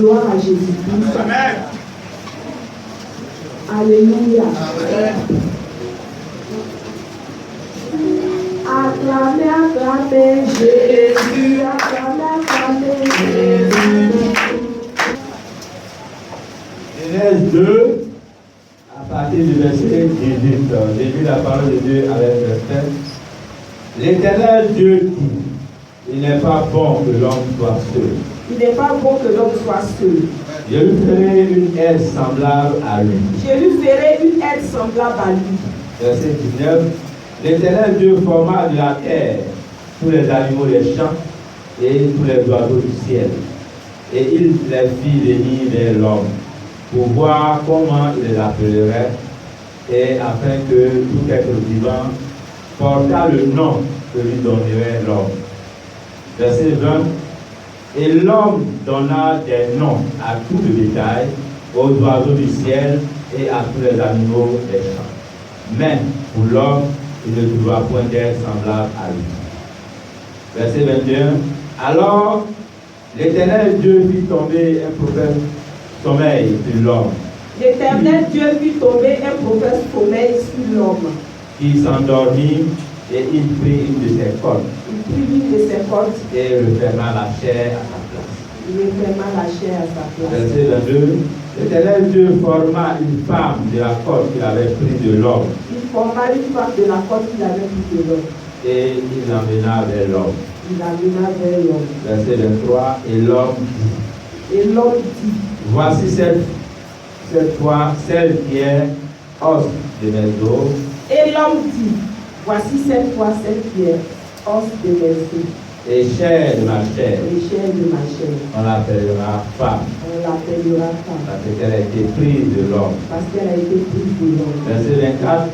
Gloire à Jésus-Christ. Amen. Alléluia. Amen. Acclamez, acclamez Jésus. Acclamez, acclamez Jésus. Genèse 2, à partir du verset 18. J'ai lu la parole de Dieu avec respect. L'Éternel Dieu dit, il n'est pas bon que l'homme soit seul. Il n'est pas bon que l'homme soit seul. Je lui ferai une aide semblable à lui. Je lui ferai une aide semblable à lui. Verset 19. L'Éternel Dieu forma de la terre tous les animaux des champs et tous les oiseaux du ciel. Et il les fit venir vers l'homme pour voir comment il les appellerait et afin que tout être vivant portât le nom que lui donnerait l'homme. Verset 20. Et l'homme donna des noms à tout le bétail, aux oiseaux du ciel et à tous les animaux des champs. Mais pour l'homme, il ne trouva point d'être semblable à lui. Verset 21. Alors, l'Éternel Dieu fit tomber un prophète sommeil sur l'homme. L'Éternel Dieu fit tomber un prophète sommeil sur l'homme. Qui s'endormit et il prit une de ses cordes. Il prit une de ses cordes Et referma la chair à sa place. Il referma la chair à sa place. Verset 22. L'Éternel Dieu forma une femme de la corde qu'il avait prise de l'homme. Il forma une femme de la corde qu'il avait prise de l'homme. Et il l'emmena vers l'homme. Il l'amena vers l'homme. Verset 23. Et l'homme dit, Et l'homme dit, voici cette fois celle qui est os de mes os et l'homme dit, voici cette fois celle qui est os de mes os et chair de ma chair. et chair de ma chair. On l'appellera femme, On l'appellera femme, parce qu'elle a été prise de l'homme. parce qu'elle a été prise de l'homme. Verset 24.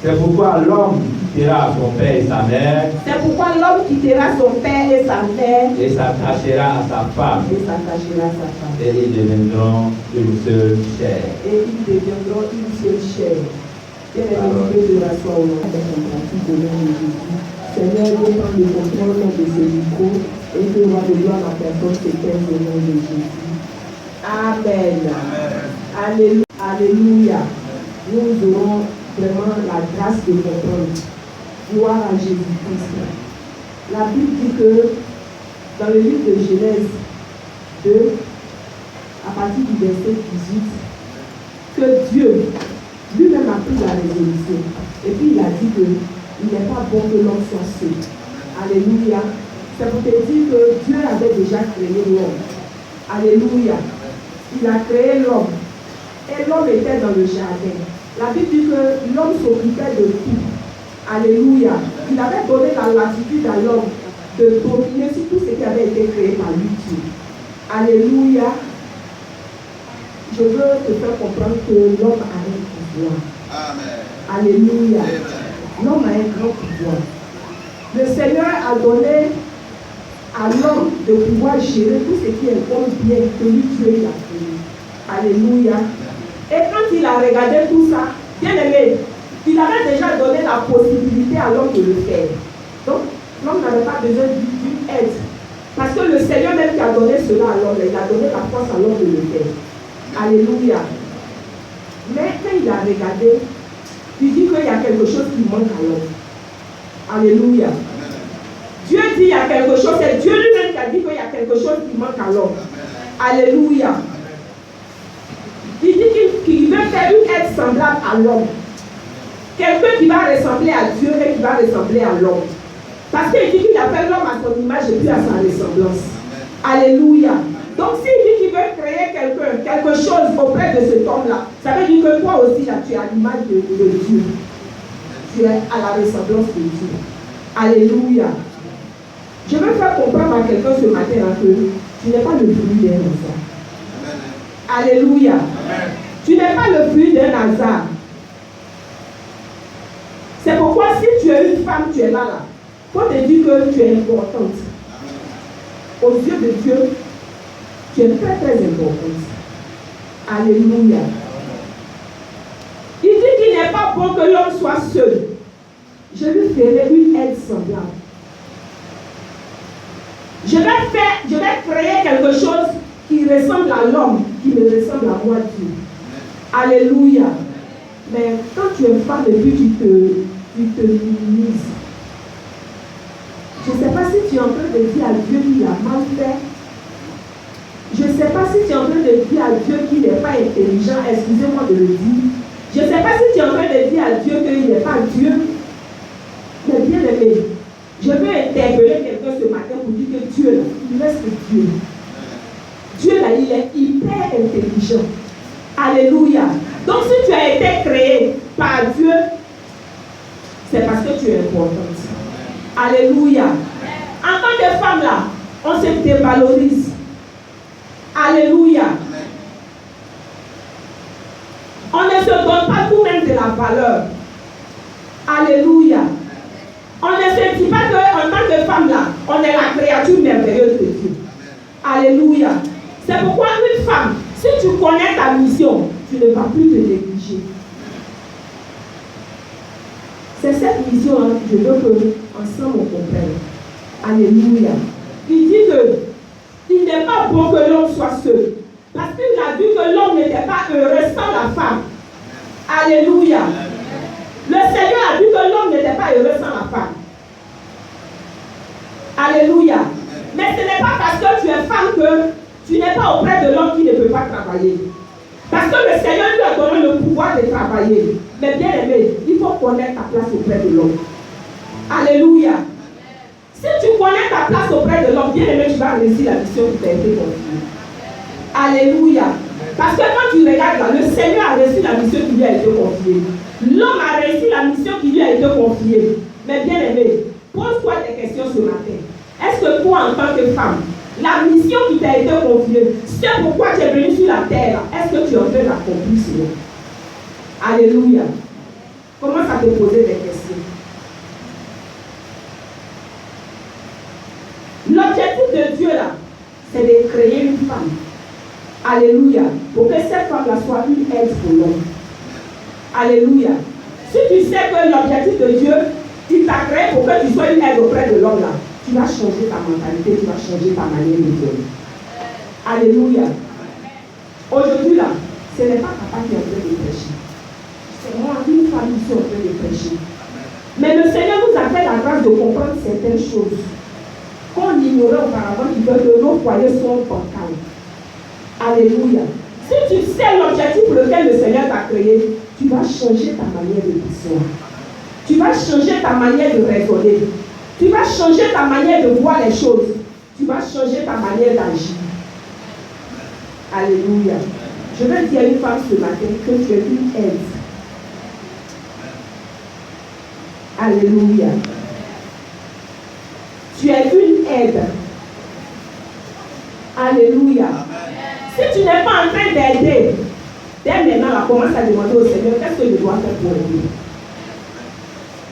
C'est pourquoi l'homme quittera son père et sa mère C'est pourquoi l'homme quittera son père et sa mère et s'attachera à sa femme, et s'attachera à sa femme. et ils deviendront une seule chair. Et ils deviendront une seule chair. Et les messieurs de la soirée, on a fait un pratique au nom de Jésus. Seigneur, je prends le contrôle de ce micro et je vois de gloire ma personne s'éteindre au nom de Jésus. Amen. Alléluia. Alléluia. Nous aurons vraiment la grâce de comprendre. Gloire à Jésus-Christ. La Bible dit que dans le livre de Genèse 2, à partir du verset 18, que Dieu lui-même a pris la résolution. Et puis il a dit qu'il n'est pas bon que l'homme soit seul. Alléluia. C'est pour te dire que Dieu avait déjà créé l'homme. Alléluia. Il a créé l'homme. Et l'homme était dans le jardin. La Bible dit que l'homme s'occupait de tout. Alléluia. Il avait donné la latitude à l'homme de dominer sur tout ce qui avait été créé par lui. Alléluia. Je veux te faire comprendre que l'homme a un pouvoir. Amen. Alléluia. Amen. L'homme a un grand pouvoir. Le Seigneur a donné à l'homme de pouvoir gérer tout ce qui est bon bien que lui Dieu a créé. Alléluia. Et quand il a regardé tout ça, bien aimé, il avait déjà donné la possibilité à l'homme de le faire. Donc, l'homme n'avait pas besoin d'une aide. Parce que le Seigneur même qui a donné cela à l'homme, il a donné la force à l'homme de le faire. Alléluia. Mais quand il a regardé, il dit qu'il y a quelque chose qui manque à l'homme. Alléluia. Dieu dit qu'il y a quelque chose, c'est Dieu lui-même qui a dit qu'il y a quelque chose qui manque à l'homme. Alléluia. Il dit qu'il veut faire une aide semblable à l'homme. Quelqu'un qui va ressembler à Dieu et qui va ressembler à l'homme. Parce qu'il dit qu'il a fait l'homme à son image et puis à sa ressemblance. Alléluia. Donc s'il dit qu'il veut créer quelque chose auprès de cet homme-là, ça veut dire que toi aussi, là, tu es à l'image de Dieu. Tu es à la ressemblance de Dieu. Alléluia. Je veux faire comprendre à quelqu'un ce matin là, que tu n'es pas le fruit d'un hasard. Alléluia. Amen. Tu n'es pas le fruit d'un hasard. C'est pourquoi si tu es une femme, tu es là. Il faut te dire que tu es importante. Aux yeux de Dieu, tu es très très importante. Alléluia. Il dit qu'il n'est pas bon que l'homme soit seul. Je lui ferai une aide semblable. Je vais créer quelque chose qui ressemble à l'homme, qui me ressemble à moi, Dieu. Alléluia. Mais quand tu es femme et puis tu te minimises, je ne sais pas si tu es en train de dire à Dieu qu'il a mal fait. Je ne sais pas si tu es en train de dire à Dieu qu'il n'est pas intelligent. Excusez-moi de le dire. Je ne sais pas si tu es en train de dire à Dieu qu'il n'est pas Dieu. Mais bien aimé, je veux interpeller quelqu'un ce matin pour dire que Dieu, là, il reste Dieu. Dieu, là, il est hyper intelligent. Alléluia. Donc, si tu as été créé par Dieu, c'est parce que tu es importante. Alléluia. En tant que femme, là, on se dévalorise. Alléluia. On ne se donne pas nous-mêmes de la valeur. Alléluia. On ne se dit pas qu'en tant que femme, là, on est la créature merveilleuse de Dieu. Alléluia. C'est pourquoi une femme, si tu connais ta mission, tu ne vas plus te négliger. C'est cette mission que je veux qu'ensemble on comprenne. Alléluia. Il dit qu'il n'est pas bon que l'homme soit seul. Parce qu'il a vu que l'homme n'était pas heureux sans la femme. Alléluia. Le Seigneur a vu que l'homme n'était pas heureux sans la femme. Alléluia. Mais ce n'est pas parce que tu es femme que tu n'es pas auprès de l'homme qui ne peut pas travailler. Parce que le Seigneur lui a donné le pouvoir de travailler. Mais bien aimé, il faut connaître ta place auprès de l'homme. Alléluia. Si tu connais ta place auprès de l'homme, bien aimé, tu vas réussir la mission qui t'a été confiée. Alléluia. Parce que quand tu regardes là, le Seigneur a réussi la mission qui lui a été confiée. L'homme a réussi la mission qui lui a été confiée. Mais bien aimé, pose-toi des questions ce matin. Est-ce que toi, en tant que femme, la mission qui t'a été confiée, c'est pourquoi tu es venu sur la terre, est-ce que tu es en train d'accomplir cela? Alléluia. Commence à te poser des questions. L'objectif de Dieu là, c'est de créer une femme. Alléluia. Pour que cette femme-là soit une aide pour l'homme. Alléluia. Si tu sais que l'objectif de Dieu, il t'a créé pour que tu sois une aide auprès de l'homme là, tu vas changer ta mentalité, tu vas changer ta manière de vivre. Alléluia. Aujourd'hui là, ce n'est pas papa qui est en train de prêcher. C'est moi, une femme qui est en train de prêcher. Mais le Seigneur nous a fait la grâce de comprendre certaines choses qu'on ignorait auparavant, qui veulent que nos foyers sont bancals. Alléluia. Si tu sais l'objectif pour lequel le Seigneur t'a créé, tu vas changer ta manière de vivre. Tu vas changer ta manière de raisonner. Tu vas changer ta manière de voir les choses. Tu vas changer ta manière d'agir. Alléluia. Je veux dire à une femme ce matin que tu es une aide. Alléluia. Tu es une aide. Alléluia. Si tu n'es pas en train d'aider, dès maintenant, là, commence à demander au Seigneur, qu'est-ce que je dois faire pour aider?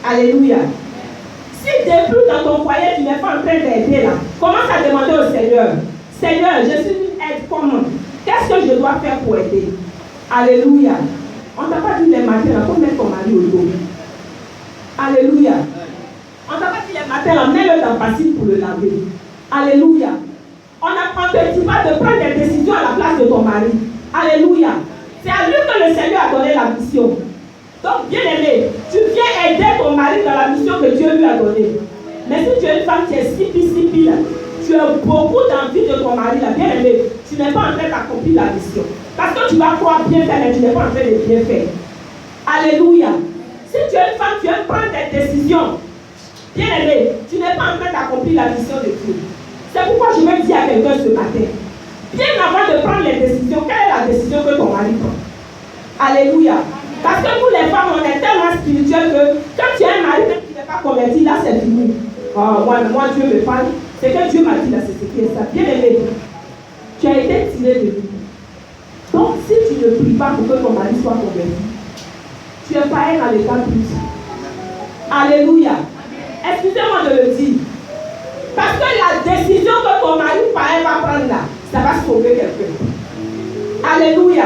Alléluia. Si depuis dans ton foyer, tu n'es pas en train d'aider, là, commence à demander au Seigneur, Seigneur, je suis une aide, comment? Qu'est-ce que je dois faire pour aider? Alléluia. On ne t'a pas dit les matins, là, faut mettre ton mari au dos. Alléluia. On ne t'a pas dit les matins, là, mets-le dans le bassine pour le laver. Alléluia. On ne te dit pas de prendre des décisions à la place de ton mari. Alléluia. C'est à lui que le Seigneur a donné la mission. Donc, bien aimé, tu viens aider ton mari dans la mission que Dieu lui a donnée. Mais si tu es une femme qui est sipi, tu as beaucoup d'envie de ton mari, là, bien aimé, tu n'es pas en train d'accomplir la mission. Parce que tu vas croire bien faire, mais tu n'es pas en train de bien faire. Alléluia. Si tu es une femme, tu veux prendre des décisions. Bien aimé, tu n'es pas en train d'accomplir la mission de Dieu. C'est pourquoi je veux dire à quelqu'un ce matin, bien avant de prendre les décisions, quelle est la décision que ton mari prend? Alléluia. Parce que nous les femmes, on est tellement spirituels que quand tu as un mari qui n'est pas converti, là c'est fini. Oh, moi Dieu me parle, c'est que Dieu m'a dit là, c'est ce qui est ça. Bien aimé, tu as été tiré de lui. Donc si tu ne pries pas pour que ton mari soit converti, tu es pareil dans l'état plus. Alléluia. Excusez-moi de le dire. Parce que la décision que ton mari païen va prendre là, ça va sauver quelqu'un. Alléluia.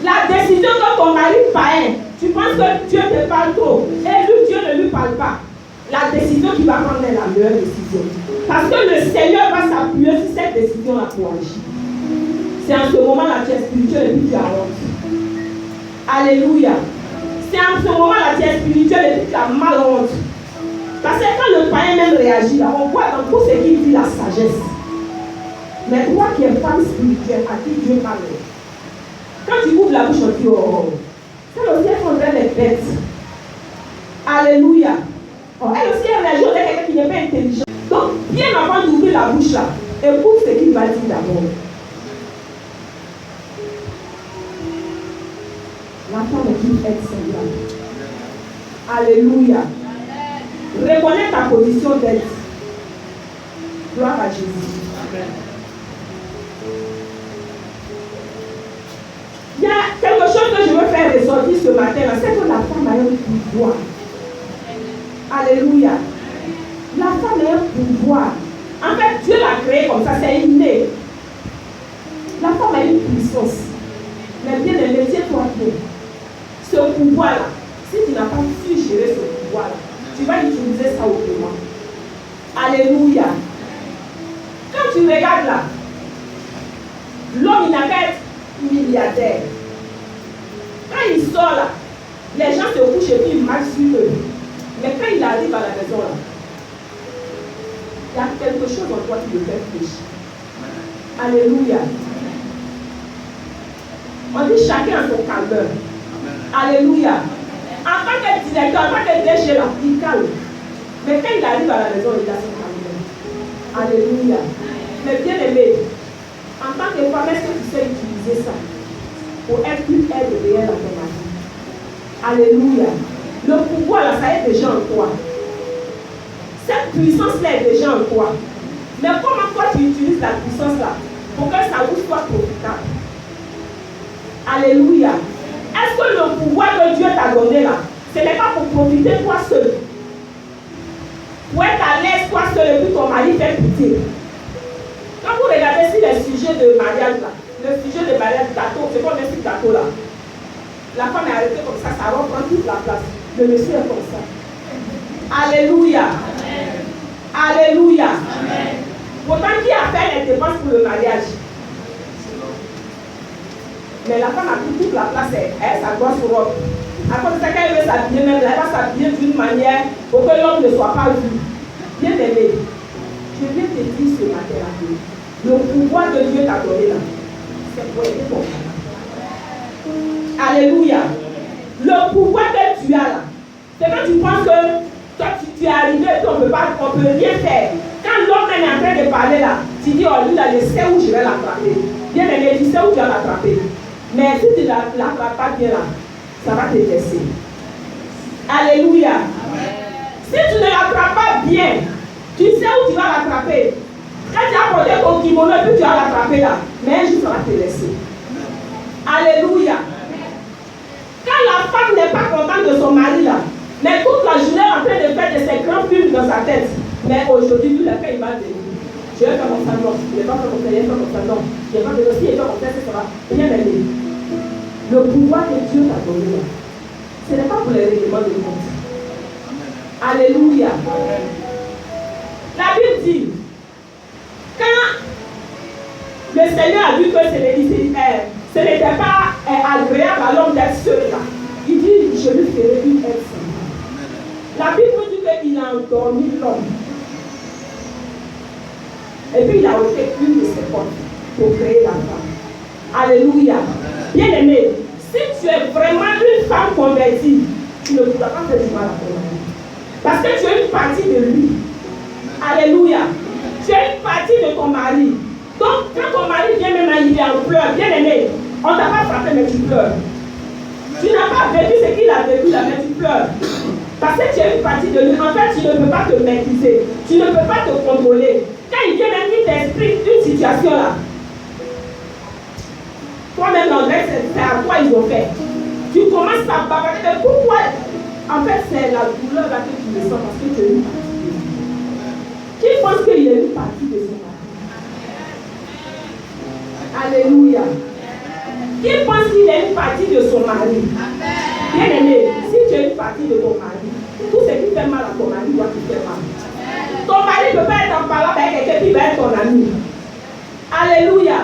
La décision que ton mari païen, tu penses que Dieu te parle trop, et lui, Dieu ne lui parle pas. La décision qu'il va prendre est la meilleure décision. Parce que le Seigneur va s'appuyer sur cette décision-là pour agir. C'est en ce moment-là que tu es spirituel et puis tu as honte. Alléluia. C'est en ce moment-là que tu es spirituel et puis tu as mal honte. Parce que quand le païen même réagit, là, on voit dans tout ce qu'il dit la sagesse. Mais toi qui es femme spirituelle, à qui Dieu parle, quand tu ouvres la bouche, on dit oh, elle aussi elle fondrait les bêtes. Alléluia. Oh, elle aussi elle réagit avec quelqu'un qui n'est pas intelligent. Donc, bien avant d'ouvrir la bouche là, écoute ce qu'il va dire d'abord. La femme est une aide semblable. Alléluia. Reconnais ta position d'aide. Gloire à Jésus. Amen. Il y a quelque chose que je veux faire ressortir ce matin, c'est que la femme a un pouvoir. Alléluia. La femme a un pouvoir. En fait, Dieu l'a créée comme ça, c'est inné. La femme a une puissance. Mais bien aimé, tiens-toi bien. Ce pouvoir-là, si tu n'as pas su gérer ce pouvoir-là, tu vas utiliser ça autrement. Alléluia. Quand tu regardes là, l'homme il n'a qu'à être milliardaire. Quand il sort là, les gens se couchent et puis ils marchent sur eux. Mais quand il arrive à la maison là, il y a quelque chose en toi qui le fait fléchir. Alléluia. On dit chacun a son calmeur. Alléluia. En tant que directeur, en tant que DG là, il calme. Mais quand il arrive à la maison, il a son calmeur. Alléluia. Mais bien aimé, en tant que femme, est-ce que tu sais utiliser ça pour être plus aide réelle à ton mari? Alléluia. Le pouvoir là, ça est déjà en toi. Cette puissance-là est déjà en toi. Mais comment toi tu utilises la puissance-là pour que ça vous soit profitable? Alléluia. Est-ce que le pouvoir que Dieu t'a donné là, ce n'est pas pour profiter toi seul? Pour être à l'aise toi seul et puis ton mari fait pitié. Quand vous regardez sur les sujets de mariage là, le sujet de mariage gâteau, c'est pas un petit gâteau là. La femme est arrêtée comme ça reprend toute la place. Le monsieur est comme ça. Alléluia. Amen. Alléluia. Amen. Pourtant, qui a fait les dépenses pour le mariage? Mais la femme a pris toute la place, elle sa grosse robe. À cause de ça, quand elle veut s'habiller, même elle va s'habiller d'une manière pour que l'homme ne soit pas vu. Bien aimé, je viens te dire ce matin là, le pouvoir que Dieu t'a donné là, c'est pour aider ton mari. Alléluia. Le pouvoir que tu as là, c'est quand tu penses que toi tu es arrivé et on ne peut rien faire. Quand l'homme est en train de parler là, tu dis, oh lui là, je sais où je vais l'attraper. Bien aimé, tu sais où tu vas l'attraper. Mais si tu ne l'attrapes pas bien là, ça va te laisser. Alléluia. Amen. Si tu ne l'attrapes pas bien, tu sais où tu vas l'attraper. Quand tu as porté ton kimono et puis tu vas l'attraper là, mais un jour ça va te laisser. Alléluia. Quand la femme n'est pas contente de son mari là, mais toute la journée en train de faire de ses grands films dans sa tête, mais aujourd'hui, lui, il va venir. Je vais faire comme ça, non. Je ne vais pas faire comme ça, je vais faire comme ça, non. Je vais pas faire aussi, je vais faire comme ça, ça va bien aider. Le pouvoir que Dieu t'a donné là, ce n'est pas pour les règlements de compte. Alléluia. La Bible dit, quand le Seigneur a vu que ce n'était pas agréable à l'homme d'être seul là, il dit, je lui ferai une aide semblable. La Bible nous dit qu'il a endormi l'homme. Et puis il a ôté une de ses portes pour créer la femme. Alléluia. Bien aimé, si tu es vraiment une femme convertie, tu ne pourras pas faire du mal à ton mari. Parce que tu es une partie de lui. Alléluia. Tu es une partie de ton mari. Donc quand ton mari vient même il est en pleurs, bien aimé, on ne t'a pas frappé mais tu pleures. Tu n'as pas vécu ce qu'il a vécu là, mais tu pleures. Parce que tu es une partie de lui. En fait, tu ne peux pas te maîtriser. Tu ne peux pas te contrôler. Quand il vient même, il t'explique une situation là. Toi-même, c'est à quoi ils ont fait. Tu commences à bavarder. Mais pourquoi? En fait, c'est la douleur là que tu ressens parce que tu es une partie de lui. Qui pense qu'il est une partie de son mari? Alléluia. Qui pense qu'il est une partie de son mari? Bien aimé, si tu es une partie de ton mari, tout ce qui fait mal à ton mari doit te faire mal. Ton mari ne peut pas être en parlant avec quelqu'un qui va être ton ami. Alléluia.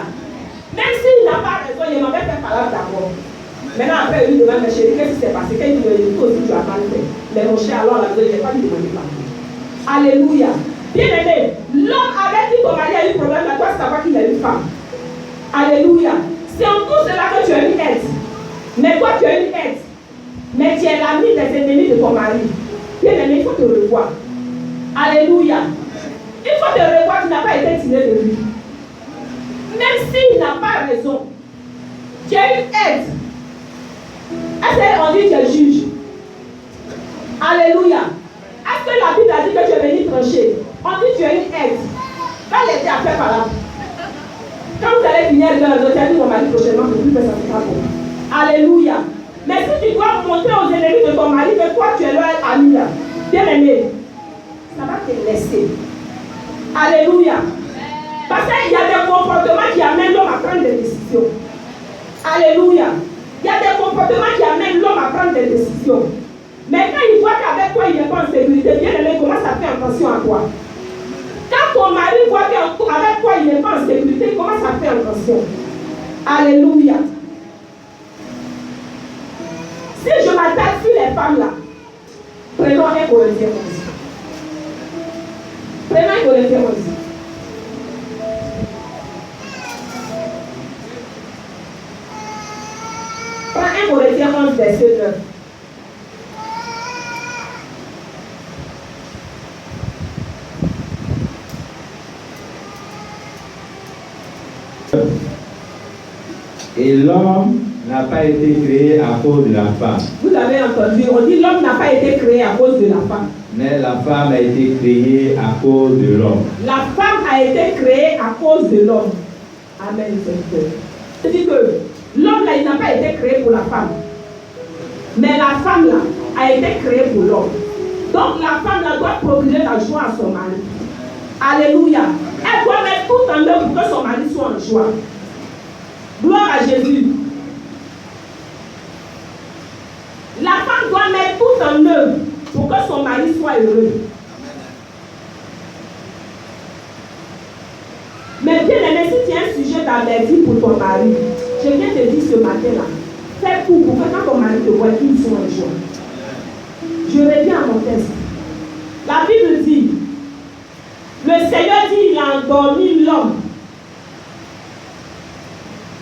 il m'avait fait parler d'abord. Maintenant, après, il lui demande, mais chérie, qu'est-ce qui s'est passé? Quand il me dit, toi aussi, tu as mal fait. Mais mon cher, alors, la maison, il n'a pas lui demandé pardon. Alléluia. Bien aimé, l'homme avec qui ton mari a eu problème, là, toi, savoir qu'il a une femme. Alléluia. C'est en tout cela que tu as une aide. Mais toi, tu as une aide. Mais tu es l'ami des ennemis de ton mari. Bien aimé, il faut te revoir. Alléluia. Il faut te revoir, tu n'as pas été tiré de lui. Même s'il n'a pas raison, tu as une aide. Est-ce qu'on dit que tu es juge? Alléluia. Est-ce que la Bible a dit que tu es venu trancher? On dit que tu as une aide. Va l'aider à faire par là. Quand vous allez finir de la noter, dit ton mari prochainement, pour plus faire ça sera bon. Alléluia. Mais si tu dois montrer aux ennemis de ton mari que toi tu es leur ami là, bien aimé, ça va te laisser. Alléluia. Parce qu'il y a des comportements qui amènent l'homme à prendre des décisions. Alléluia. Il y a des comportements qui amènent l'homme à prendre des décisions. Mais quand il voit qu'avec toi il n'est pas en sécurité, bien aimé, il commence à faire attention à toi. Quand ton mari voit qu'avec toi il n'est pas en sécurité, il commence à faire attention. Alléluia. Si je m'attaque sur les femmes là, prenons un Corinthien 11. Prenons un Corinthien 11. Prends un Corinthien 11, verset 9. Et l'homme n'a pas été créé à cause de la femme. Vous avez entendu, on dit l'homme n'a pas été créé à cause de la femme. Mais la femme a été créée à cause de l'homme. La femme a été créée à cause de l'homme. Amen. C'est-à-dire que l'homme là, il n'a pas été créé pour la femme. Mais la femme là a été créée pour l'homme. Donc la femme là doit procurer la joie à son mari. Alléluia. Elle doit mettre tout en œuvre pour que son mari soit en joie. Gloire à Jésus. La femme doit mettre tout en œuvre pour que son mari soit heureux. Mais bien aimé, si tu as un sujet d'avertir pour ton mari, je viens te dire ce matin-là, fais tout pour que quand ton mari te voit, qu'il soit en joie. Je reviens à mon texte. La Bible dit, le Seigneur dit, il a endormi l'homme.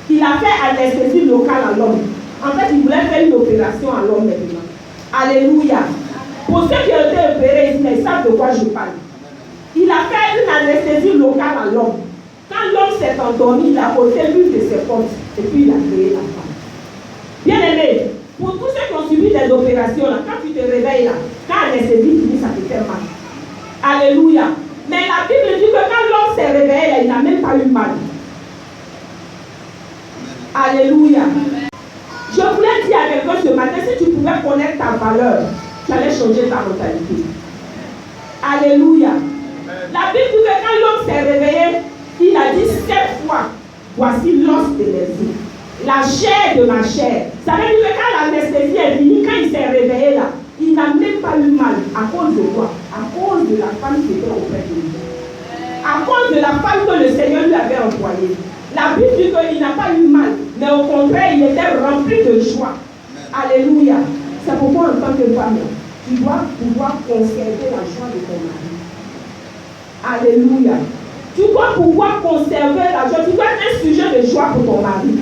Il a fait anesthésie locale à l'homme. En fait, il voulait faire une opération à l'homme maintenant. Alléluia. Pour ceux qui ont été opérés, ils savent de quoi je parle. Il a fait une anesthésie locale à l'homme. Quand l'homme s'est endormi, il a ôté l'une de ses portes et puis il a créé la femme. Bien aimé, pour tous ceux qui ont subi des opérations, là, quand tu te réveilles, là, quand l'anesthésie finit, ça te fait mal. Alléluia. Mais la Bible dit que quand l'homme s'est réveillé, là, il n'a même pas eu mal. Alléluia. Je voulais dire à quelqu'un ce matin, si tu pouvais connaître ta valeur, tu allais changer ta mentalité. Alléluia. La Bible dit que quand l'homme s'est réveillé, il a dit 7 fois, voici l'os de mes os, la chair de ma chair. Ça veut dire que quand l'anesthésie est finie, quand il s'est réveillé là, il n'a même pas eu mal. À cause de quoi? À cause de la femme qui était auprès de lui. À cause de la femme que le Seigneur lui avait envoyée. La Bible dit qu'il n'a pas eu mal, mais au contraire, il était rempli de joie. Alléluia. C'est pourquoi en tant que femme, tu dois pouvoir conserver la joie de ton mari. Alléluia. Tu dois pouvoir conserver la joie. Tu dois être un sujet de joie pour ton mari.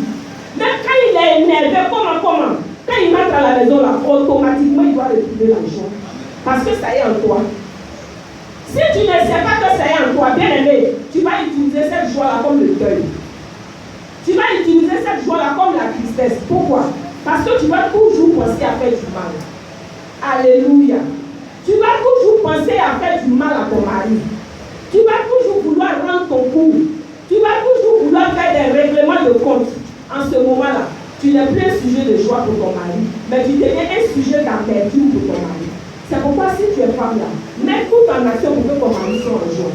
Même quand il est énervé, comment? Quand il rentre à la maison, là, automatiquement, il doit retrouver la joie. Parce que ça est en toi. Si tu ne sais pas que ça est en toi, bien aimé, tu vas utiliser cette joie-là comme le deuil. Tu vas utiliser cette joie-là comme la tristesse. Pourquoi? Parce que tu vas toujours penser à faire du mal. Alléluia. Tu vas toujours penser à faire du mal à ton mari. Tu vas toujours vouloir rendre ton coup. Tu vas toujours vouloir faire des règlements de compte. En ce moment-là, tu n'es plus un sujet de joie pour ton mari, mais tu deviens un sujet d'amertume pour ton mari. C'est pourquoi si tu es femme là, mets tout en action pour que ton mari soit en joie.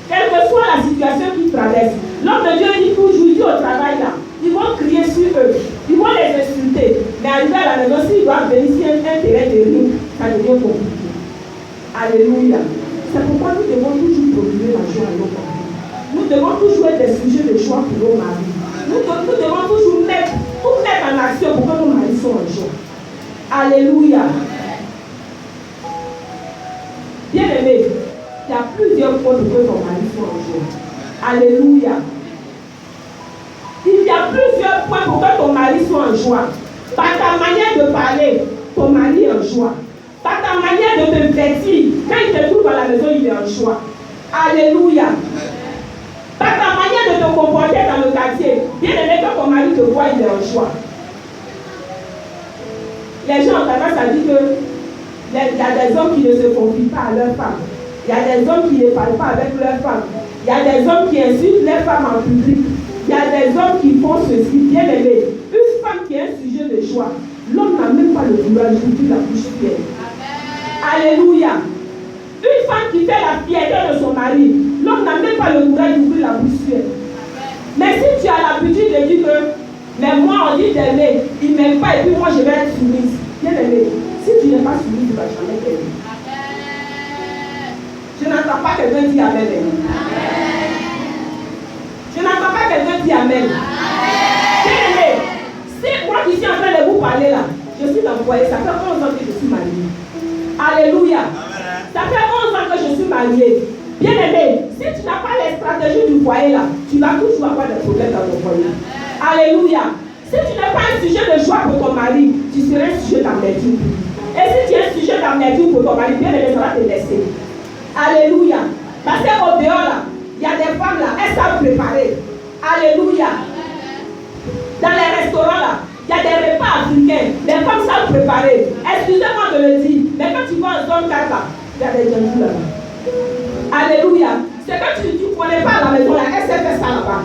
Quelle que soit la situation qu'il traverse, l'homme de Dieu dit toujours, il dit au travail là, ils vont crier sur eux, ils vont les insulter, mais arrivé à la maison, s'ils doivent venir sur un terrain de ring, ça devient compliqué. Alléluia. C'est pourquoi nous devons toujours procurer la joie à nos maris. Nous devons toujours être des sujets de joie pour nos maris. Nous devons toujours ton mari soit en joie. Alléluia. Il y a plusieurs points pour que ton mari soit en joie. Par ta manière de parler, ton mari est en joie. Par ta manière de te vêtir, quand il te trouve à la maison, il est en joie. Alléluia. Par ta manière de te comporter dans le quartier, bien aimé, quand ton mari te voit, il est en joie. Les gens ont tendance à dire que il y a des hommes qui ne se confient pas à leurs femmes. Il y a des hommes qui ne parlent pas avec leurs femmes. Il y a des hommes qui insultent leurs femmes en public. Il y a des hommes qui font ceci. Bien aimé, une femme qui est un sujet de joie, l'homme n'a même pas le courage d'ouvrir la bouche fière. Alléluia. Une femme qui fait la fierté de son mari, l'homme n'a même pas le courage d'ouvrir la bouche fière. Mais si tu as l'habitude de dire que, mais moi on dit d'aimer, il ne m'aime pas et puis moi je vais être soumise. Bien aimé, si tu n'es pas soumise, tu ne vas jamais t'aimer. Je n'entends pas quelqu'un dire Amen. Je n'entends pas quelqu'un dire Amen. Bien aimé, si moi qui suis en train de vous parler là, je suis dans le foyer, ça fait 11 ans que je suis mariée. Alléluia. Ça fait 11 ans que je suis mariée. Bien aimé, si tu n'as pas les stratégies du foyer là, tu vas toujours avoir des problèmes dans ton foyer. Alléluia. Si tu n'es pas un sujet de joie pour ton mari, tu seras un sujet d'amertume. Et si tu es un sujet d'amertume pour ton mari, bien aimé, ça va te laisser. Alléluia. Parce qu'au dehors là, il y a des femmes là, elles savent préparer. Alléluia. Dans les restaurants là, il y a des repas africains. Les femmes savent préparer. Excusez-moi de le dire, mais quand tu vas en zone 4 là, il y a des gens là-bas. Alléluia. C'est que tu ne connais pas à la maison là, elle sait faire ça là-bas.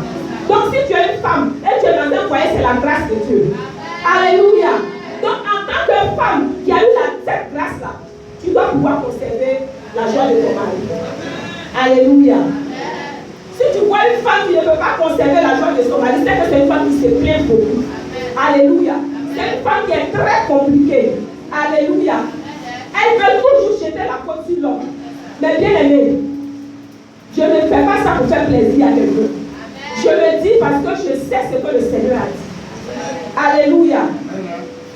Donc si tu es une femme et tu es dans un foyer, c'est la grâce de Dieu. Alléluia. Donc en tant que femme qui a eu cette grâce là, tu dois pouvoir conserver la joie de ton mari. Alléluia. Si tu vois une femme qui ne peut pas conserver la joie de son mari, c'est que c'est une femme qui se plaint beaucoup. Alléluia. C'est une femme qui est très compliquée. Alléluia. Elle veut toujours jeter la faute sur l'homme. Mais bien aimé, je ne fais pas ça pour faire plaisir à quelqu'un. Je le dis parce que je sais ce que le Seigneur a dit. Alléluia.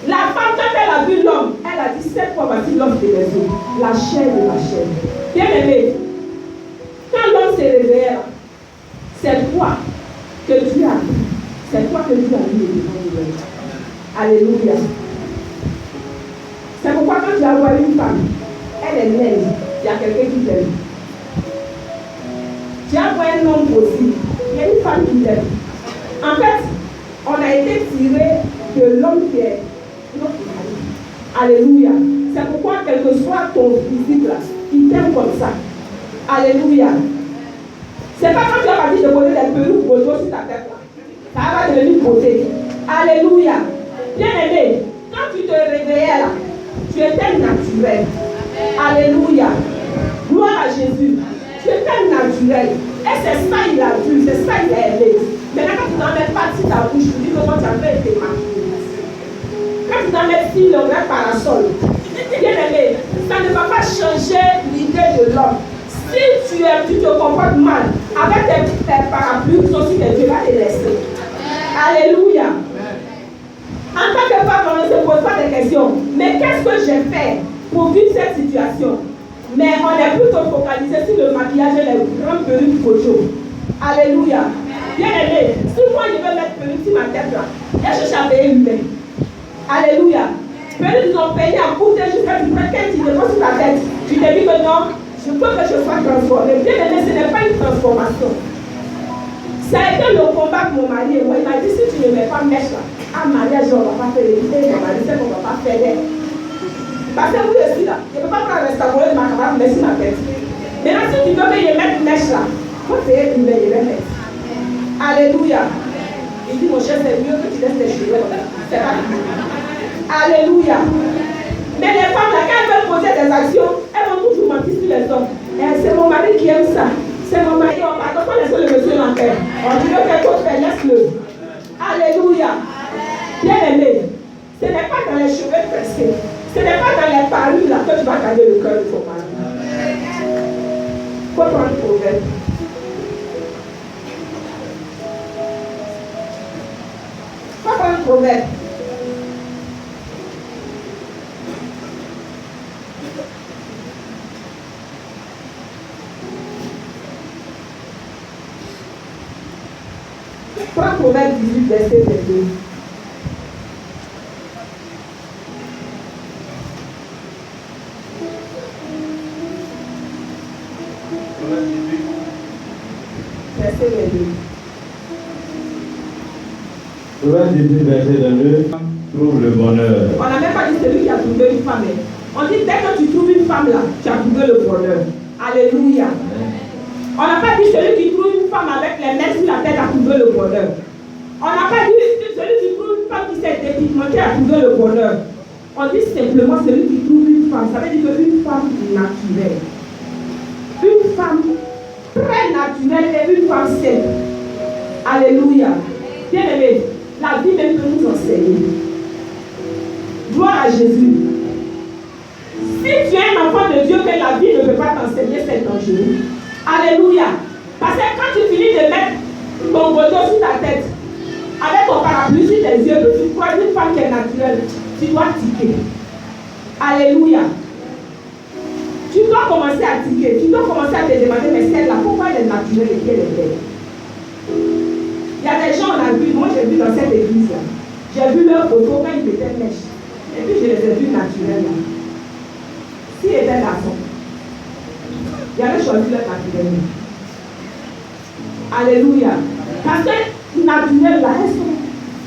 La femme, quand elle a vu l'homme, elle a dit 7 fois, voici l'homme de mes os, la chair de ma chair. Bien aimé, quand l'homme s'est réveillé, c'est toi que Dieu a dit. C'est toi que Dieu a mis devant nous. Alléluia. C'est pourquoi quand tu vas voir une femme, elle est naine, il y a quelqu'un qui t'aime. Tu vas voir un homme aussi, il y a une femme qui t'aime. En fait, on a été tiré de l'homme qui est notre mari. Alléluia. C'est pourquoi, quel que soit ton physique là, il t'aime comme ça. Alléluia. C'est pas quand tu as parti de poser des perruques pour sur ta tête là. Ça va devenir beauté. Alléluia. Bien aimé, quand tu te réveillais là, tu étais naturel. Alléluia. Gloire à Jésus. Tu étais naturel. Et c'est ça il a vu, c'est ça il a aimé. Maintenant quand tu n'en mets pas sur ta bouche, tu dis que toi tu as fait été maquillé. Quand tu n'en mets sur le vrai parasol, bien aimé, ça ne va pas changer l'idée de l'homme. Si tu te comportes mal, avec tes parapluies, aussi que Dieu va te laisser. Alléluia. En tant que femme, on ne se pose pas de questions. Mais qu'est-ce que j'ai fait pour vivre cette situation? Mais on est plutôt focalisé sur le maquillage et les grandes perruques photo. Alléluia. Bien aimé, si moi je veux mettre perruque sur ma tête là, et je cherche à payer humain. Alléluia. Perruques ont payé à coûter jusqu'à ce que quand tu dépenses sur ta tête, tu te dis que non, je peux que je sois transformé. Bien aimé, ce n'est pas une transformation. Ça a été le combat pour mon mari et moi. Il m'a dit si tu ne mets pas mèche là, à mariage, on ne va pas faire l'éviter, mon mari sait qu'on ne va pas faire l'air. Parce que vous aussi là, je ne peux pas prendre un restaurant de ma camarade, mais sur ma tête. Maintenant, si tu veux que je mette une mèche là, il faut payer une mèche, je vais mettre. Alléluia. Il dit, mon cher, c'est mieux que tu laisses tes cheveux. C'est pas grave. Alléluia. Mais les femmes là, quand elles veulent poser des actions, elles vont toujours mentir sur les hommes. C'est mon mari qui aime ça. C'est mon mari. On va pas laisser le monsieur en paix. On dit que quelque chose fait, laisse-le. Alléluia. Bien aimé, ce n'est pas dans les cheveux tressés. Ce n'est pas dans les parures là que tu vas garder le cœur de ton mari. Il faut prendre le proverbe. Il faut prendre le proverbe. Prends Proverbe 18, verset 22. Verset 22. Proverbe 18, verset 22, trouve le bonheur. On n'a même pas dit celui qui a trouvé une femme. On dit dès que tu trouves une femme là, tu as trouvé le bonheur. Alléluia. On n'a pas dit celui qui trouve une femme avec les mains sur la tête a trouvé le bonheur. On n'a pas dit celui qui trouve une femme qui s'est dépigmentée a trouvé le bonheur. On dit simplement celui qui trouve une femme. Ça veut dire qu'une femme naturelle. Une femme très naturelle et une femme saine. Alléluia. Bien aimé, la vie même peut nous enseigner. Gloire à Jésus. Si tu es un enfant de Dieu que la vie ne peut pas t'enseigner, c'est dangereux. Alléluia. Parce que quand tu finis de mettre ton gojo sur ta tête, avec ton parapluie sur tes yeux, puis tu crois une femme qui est naturelle, tu dois tiquer. Alléluia. Tu dois commencer à tiquer. Tu dois commencer à te demander, mais celle-là, pourquoi elle est naturelle et qu'elle est belle? Il y a des gens, on a vu, moi j'ai vu dans cette église-là, j'ai vu leurs photos quand ils étaient mèches. Et puis je les ai vus naturelles là. S'ils étaient garçons, ils avaient choisi leur naturel. Alléluia. Parce que naturelles là, elles sont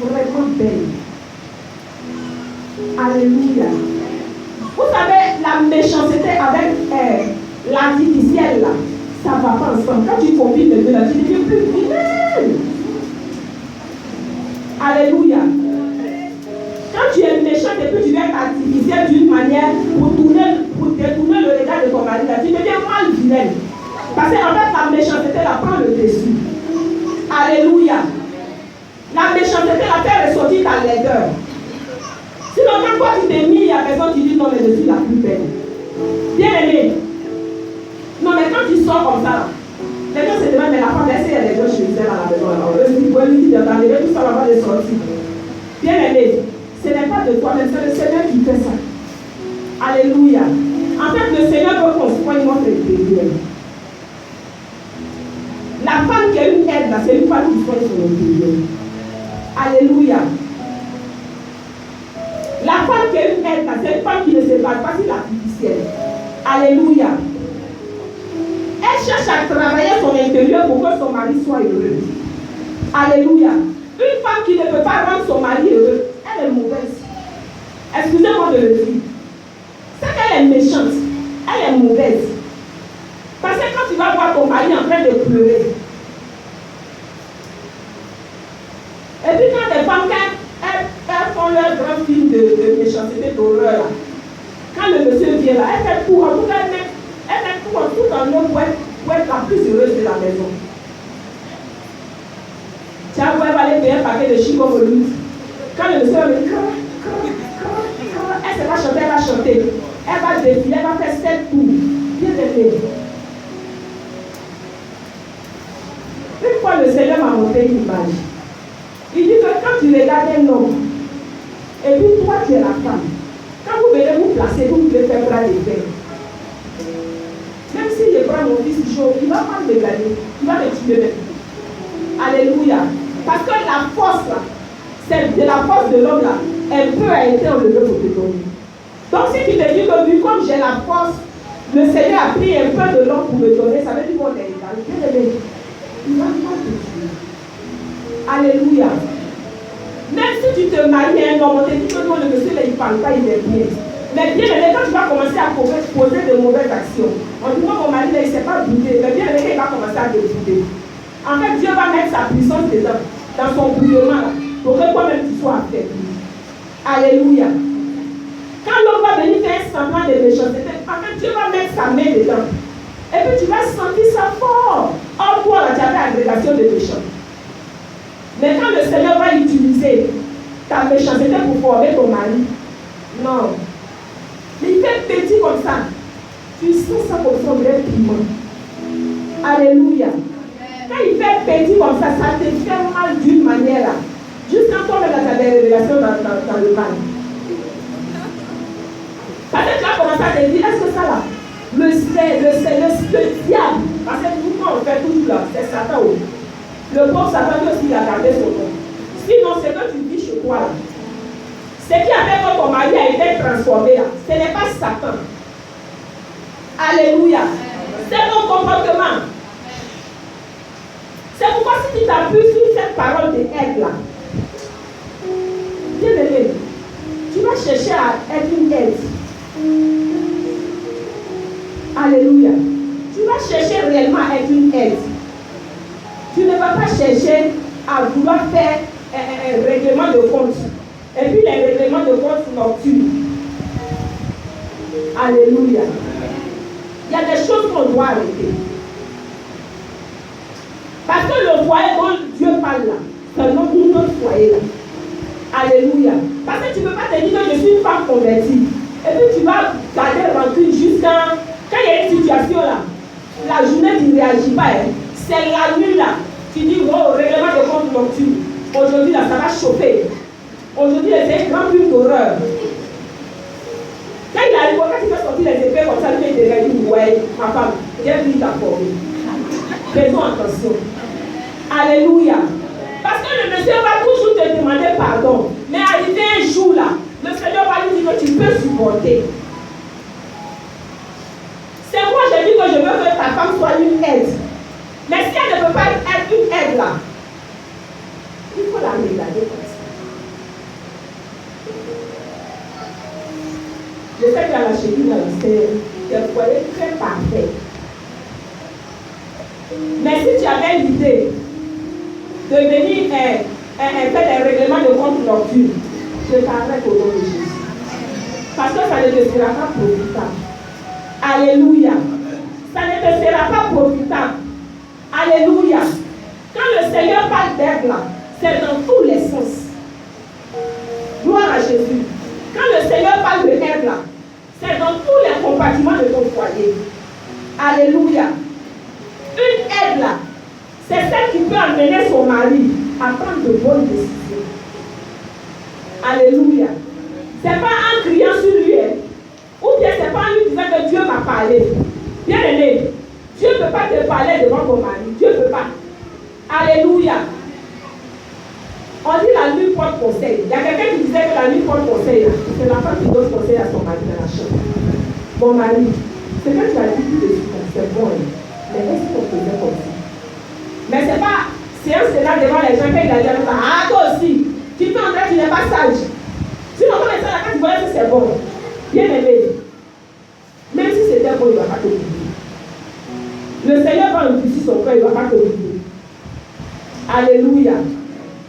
vraiment belles. Alléluia. Vous savez, la méchanceté avec l'artificiel là, ça ne va pas ensemble. Quand tu combines les deux là, tu deviens plus vilaine. Alléluia. Quand tu es méchant et que tu viens artificiel d'une manière pour détourner le regard de ton mari, là, tu deviens mal vilaine. Parce qu'en fait, la méchanceté la prend le dessus. Alléluia. La méchanceté la fait ressortir ta laideur. Sinon, quand toi tu t'es mis à la personne, tu dis non, mais je suis la plus belle. Bien aimé. Non, mais quand tu sors comme ça, les gens se demandent, mais la femme, est-ce qu'il y a des gens chez elle à la maison? Alors, eux, ils voient lui dire, attendez, tout ça va les sortir. Bien aimé, ce n'est pas de toi-même, c'est le Seigneur qui fait ça. Alléluia. En fait, le Seigneur veut qu'on soigne notre intérieur. La femme qui a une aide, là, c'est une femme qui soigne son intérieur. Alléluia. La femme qui a une aide, là, c'est une femme qui ne se base pas sur l'artificiel. Alléluia. Elle cherche à travailler son intérieur pour que son mari soit heureux. Alléluia. Une femme qui ne peut pas rendre son mari heureux, elle est mauvaise. Excusez-moi de le dire. C'est qu'elle est méchante. Elle est mauvaise. Parce que quand tu vas voir ton mari en train de pleurer, et puis quand des femmes, elles font leur grand film de méchanceté, d'horreur, quand le monsieur vient là, elle fait tout, en tout cas, elle met tout en l'eau pour être la plus heureuse de la maison. Tiens, vous allez aller payer un paquet de chico au lit. Quand le monsieur va me dire, elle se va chanter, elle va chanter. Elle va défiler, elle va faire 7 tours. Bien aimé. Une fois, le Seigneur m'a montré une image. Il dit que quand tu regardes un homme, et puis toi, tu es la femme, quand vous venez vous placer, vous pouvez faire bras des verres. Même si je prends mon fils chaud, il va pas me gagner. Il va me tuer même. Alléluia. Parce que la force, là, c'est de la force de l'homme, là, elle peut être été enlevée pour te donner. Donc si tu te dis que vu comme j'ai la force, le Seigneur a pris un peu de l'homme pour me donner, ça veut dire qu'on est égal. Il va pas te tuer. Alléluia. Même si tu te maries à un homme, on te dit que non, le monsieur, là, il ne parle pas, il est bien. Mais bien aimé, quand tu vas commencer à poser de mauvaises actions, on dit moi, mon mari, là, il ne s'est pas bouillé. Mais bien aimé, il va commencer à te bouiller. En fait, Dieu va mettre sa puissance dedans, dans son bouillonnement, pour que toi-même tu sois affaibli. Alléluia. Quand l'homme va venir faire un semblant de méchanceté, en fait, Dieu va mettre sa main dedans. Et puis tu vas sentir ça fort. Or, toi, là, tu avais agrégation de méchants. Mais quand le Seigneur va utiliser ta méchanceté pour former ton mari, non. Mais il fait petit comme ça. Tu sens ça comme ça, on dirait piment. Alléluia. Quand il fait petit comme ça te fait mal d'une manière là. Juste quand toi-même tu as des révélations dans le mal. Parce que tu vas commencer à te dire, est-ce que ça là, le diable, parce que nous, quand on fait toujours là, c'est Satan. Le pauvre Satan aussi, il a gardé son nom. Sinon, c'est que tu vis chez toi là. Ce qui a fait que ton mari a été transformé là, ce n'est pas Satan. Alléluia. C'est ton comportement. C'est pourquoi si tu t'appuies sur cette parole de aide là, bien aimé, tu vas chercher à être une aide. Alléluia. Tu vas chercher réellement à être une aide. Tu ne vas pas chercher à vouloir faire un règlement de compte. Et puis les règlements de compte nocturnes. Alléluia. Il y a des choses qu'on doit arrêter. Parce que le foyer dont Dieu parle là, c'est notre foyer là. Alléluia. Parce que tu ne peux pas te dire que je suis une femme convertie. Et puis tu vas garder rancune jusqu'à... Quand il y a une situation là, la journée tu ne réagis pas. Hein. C'est la nuit là. Tu dis, oh, règlement de compte nocturne. Aujourd'hui là, ça va chauffer. Aujourd'hui, c'est un grand film d'horreur. Quand il arrive, quand il fait sortir les épées comme ça, il te dit, ouais, ma femme, j'ai pris ta formule. Faisons attention. Alléluia. Parce que le monsieur va toujours te demander pardon. Mais arrivé un jour là, le Seigneur va lui dire que tu peux supporter. C'est moi, j'ai dit que je veux que ta femme soit une aide. Mais si elle ne peut pas être une aide là, il faut la regarder comme ça. Je sais qu'à la chérie, c'est un foyer très parfait. Mais si tu avais l'idée de venir faire des règlements de compte nocturne, je t'arrête au nom de Jésus. Parce que ça ne te sera pas profitable. Alléluia. Ça ne te sera pas profitable. Alléluia. Quand le Seigneur parle d'aide là, c'est dans tous les sens. Gloire à Jésus. Quand le Seigneur parle de aide là, c'est dans tous les compartiments de ton foyer. Alléluia. Une aide là, c'est celle qui peut amener son mari à prendre de bonnes décisions. Alléluia. Ce n'est pas en criant sur lui, ou bien ce n'est pas en lui disant que Dieu m'a parlé. Bien aimé, Dieu ne peut pas te parler devant ton mari. Dieu ne peut pas. Alléluia. On dit la nuit porte conseil. Il y a quelqu'un qui disait que la nuit porte conseil. C'est la femme qui donne conseil à son mari dans la chambre. Mon mari, ce que tu as dit tout de suite, c'est bon. Mais est-ce qu'on faisait comme ça? Mais c'est pas séance là devant les gens quand il a dit ah toi aussi, tu peux entrer, tu n'es pas sage. Sinon comme ça, quand tu vois que c'est bon, bien aimé. Même si c'était bon, il ne va pas te oublier. Le Seigneur va endurcir son cœur, il ne va pas te oublier. Alléluia.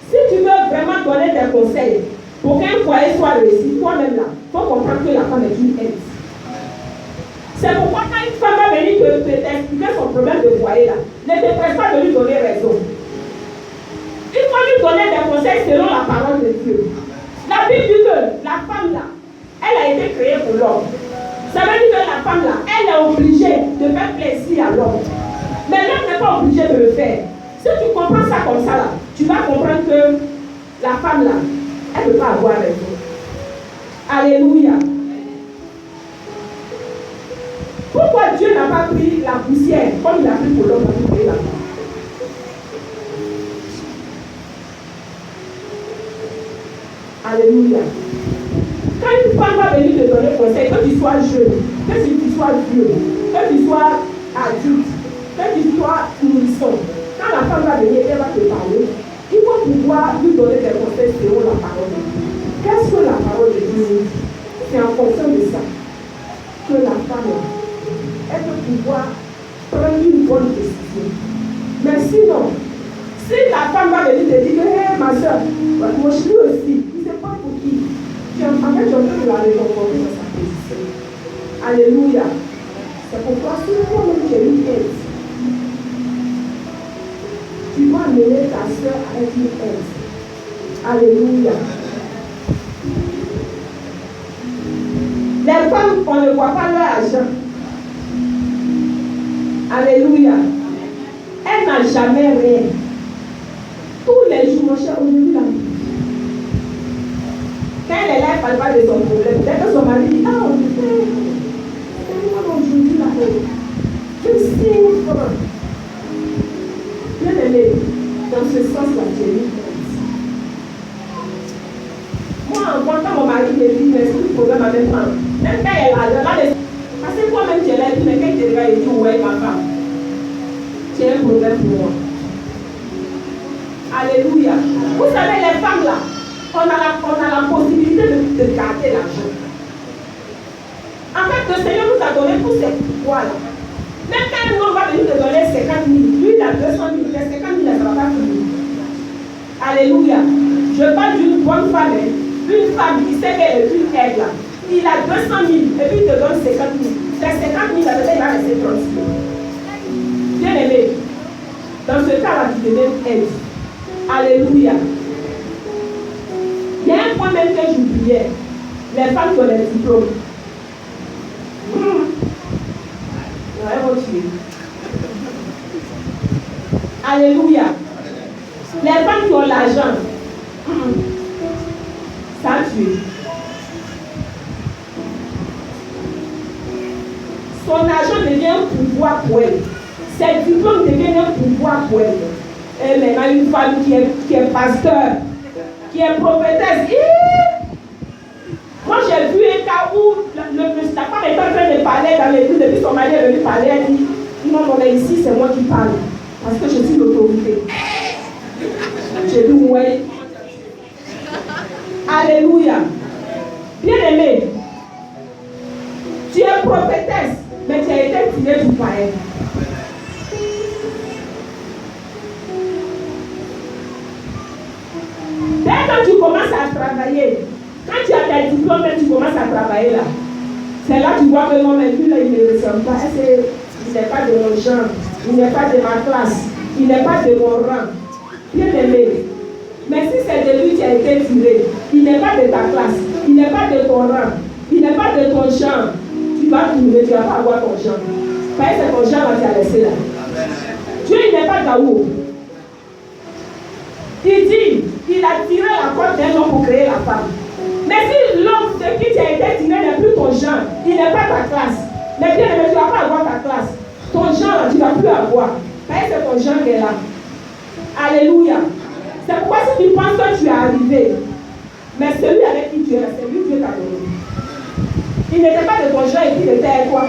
Si tu veux vraiment donner des conseils pour qu'un foyer soit réussi, toi-même là, il faut comprendre que la femme est une aide. C'est pourquoi quand une femme va venir t'expliquer son problème de foyer là, ne te presse pas de lui donner raison. Il faut lui donner des conseils selon la parole de Dieu. La Bible dit que la femme là, elle a été créée pour l'homme. Ça veut dire que la femme là, elle est obligée de faire plaisir à l'homme. Mais l'homme n'est pas obligé de le faire. Si tu comprends ça comme ça là, tu vas comprendre que la femme là, elle ne peut pas avoir raison. Alléluia. Pourquoi Dieu n'a pas pris la poussière comme il a pris pour l'homme pour créer la femme? Alléluia. Quand une femme va venir te donner conseil, que tu sois jeune, que tu sois vieux, que tu sois adulte, que tu sois nourrisson, quand la femme va venir, elle va te parler, il faut pouvoir lui donner des conseils selon la parole de Dieu. Qu'est-ce que la parole de Dieu dit? C'est en fonction de ça que la femme, elle peut pouvoir prendre une bonne décision. Mais sinon, si la femme va venir te dire que hey, ma soeur, moi je suis aussi, il ne sait pas pour qui. En fait, je veux la réconforter dans sa position. Alléluia. C'est pourquoi si toi-même tu es une aide, tu vas amener ta soeur à être une aide. Alléluia. Les femmes, on ne voit pas leur argent. Alléluia. Elle n'a jamais rien. Tous les jours, mon cher, aujourd'hui, là. Quand elle est là, elle ne parle pas de son problème. Dès que son mari dit, ah, aujourd'hui, là, je sais, bien aimé. Dans ce sens-là, j'ai eu moi, quand mon mari me dit, mais c'est le problème à même temps. Même quand elle a parce que moi-même, je l'ai dit, mais quand je regarde, il dit, ouais, ma femme, c'est un problème pour moi. Alléluia. Vous savez, les femmes là, on a la possibilité de garder l'argent. En fait, le Seigneur nous a donné tous ces pouvoirs-là. Même quand un homme va venir te donner 50 000, lui il a 200 000, les 50 000, ça ne va pas finir. Alléluia. Je parle d'une bonne femme, une femme qui sait qu'elle est une aide là. Il a 200 000 et puis il te donne 50 000. Les 50 000, là, il va rester 30 000. Bien aimé, dans ce cas-là, tu deviens aide. Alléluia. Il y a un point même que j'oubliais. Les femmes qui ont les diplômes. Alléluia. Les femmes qui ont l'argent. Ça a tué. Son argent devient un pouvoir pour elle. Ses diplômes deviennent un pouvoir pour elle. Et maintenant, une femme qui est pasteur, qui est prophétesse. Moi, j'ai vu un cas où la femme est en train de parler dans l'église, depuis son mari est venu parler, elle dit, non, mais ici, c'est moi qui parle, parce que je suis l'autorité. J'ai dit, oui. Alléluia. Bien-aimé, tu es prophétesse, mais tu as été tiré du païen. Dès que tu commences à travailler, quand tu as tes diplômes, tu commences à travailler là. C'est là que tu vois que non, mais lui là, il ne ressemble pas. Il n'est pas de mon genre, il n'est pas de ma classe, il n'est pas de mon rang. Bien aimé. Mais si c'est de lui qui a été tiré, il n'est pas de ta classe, il n'est pas de ton rang, il n'est pas de ton genre, tu vas trouver, tu ne vas pas avoir ton genre. Parce que c'est ton genre là qui a laissé là. Dieu, il n'est pas Gaou. Il dit, il a tiré la corde d'un homme pour créer la femme. Mais si l'homme de qui tu as été tiré n'est plus ton genre, il n'est pas ta classe. Mais bien aimé, tu ne vas pas avoir ta classe. Ton genre, tu ne vas plus avoir. Parce que c'est ton genre qui est là. Alléluia. C'est pourquoi si tu penses que tu es arrivé, mais celui avec qui tu es, c'est lui qui t'a donné. Il n'était pas de ton genre et puis il était avec toi.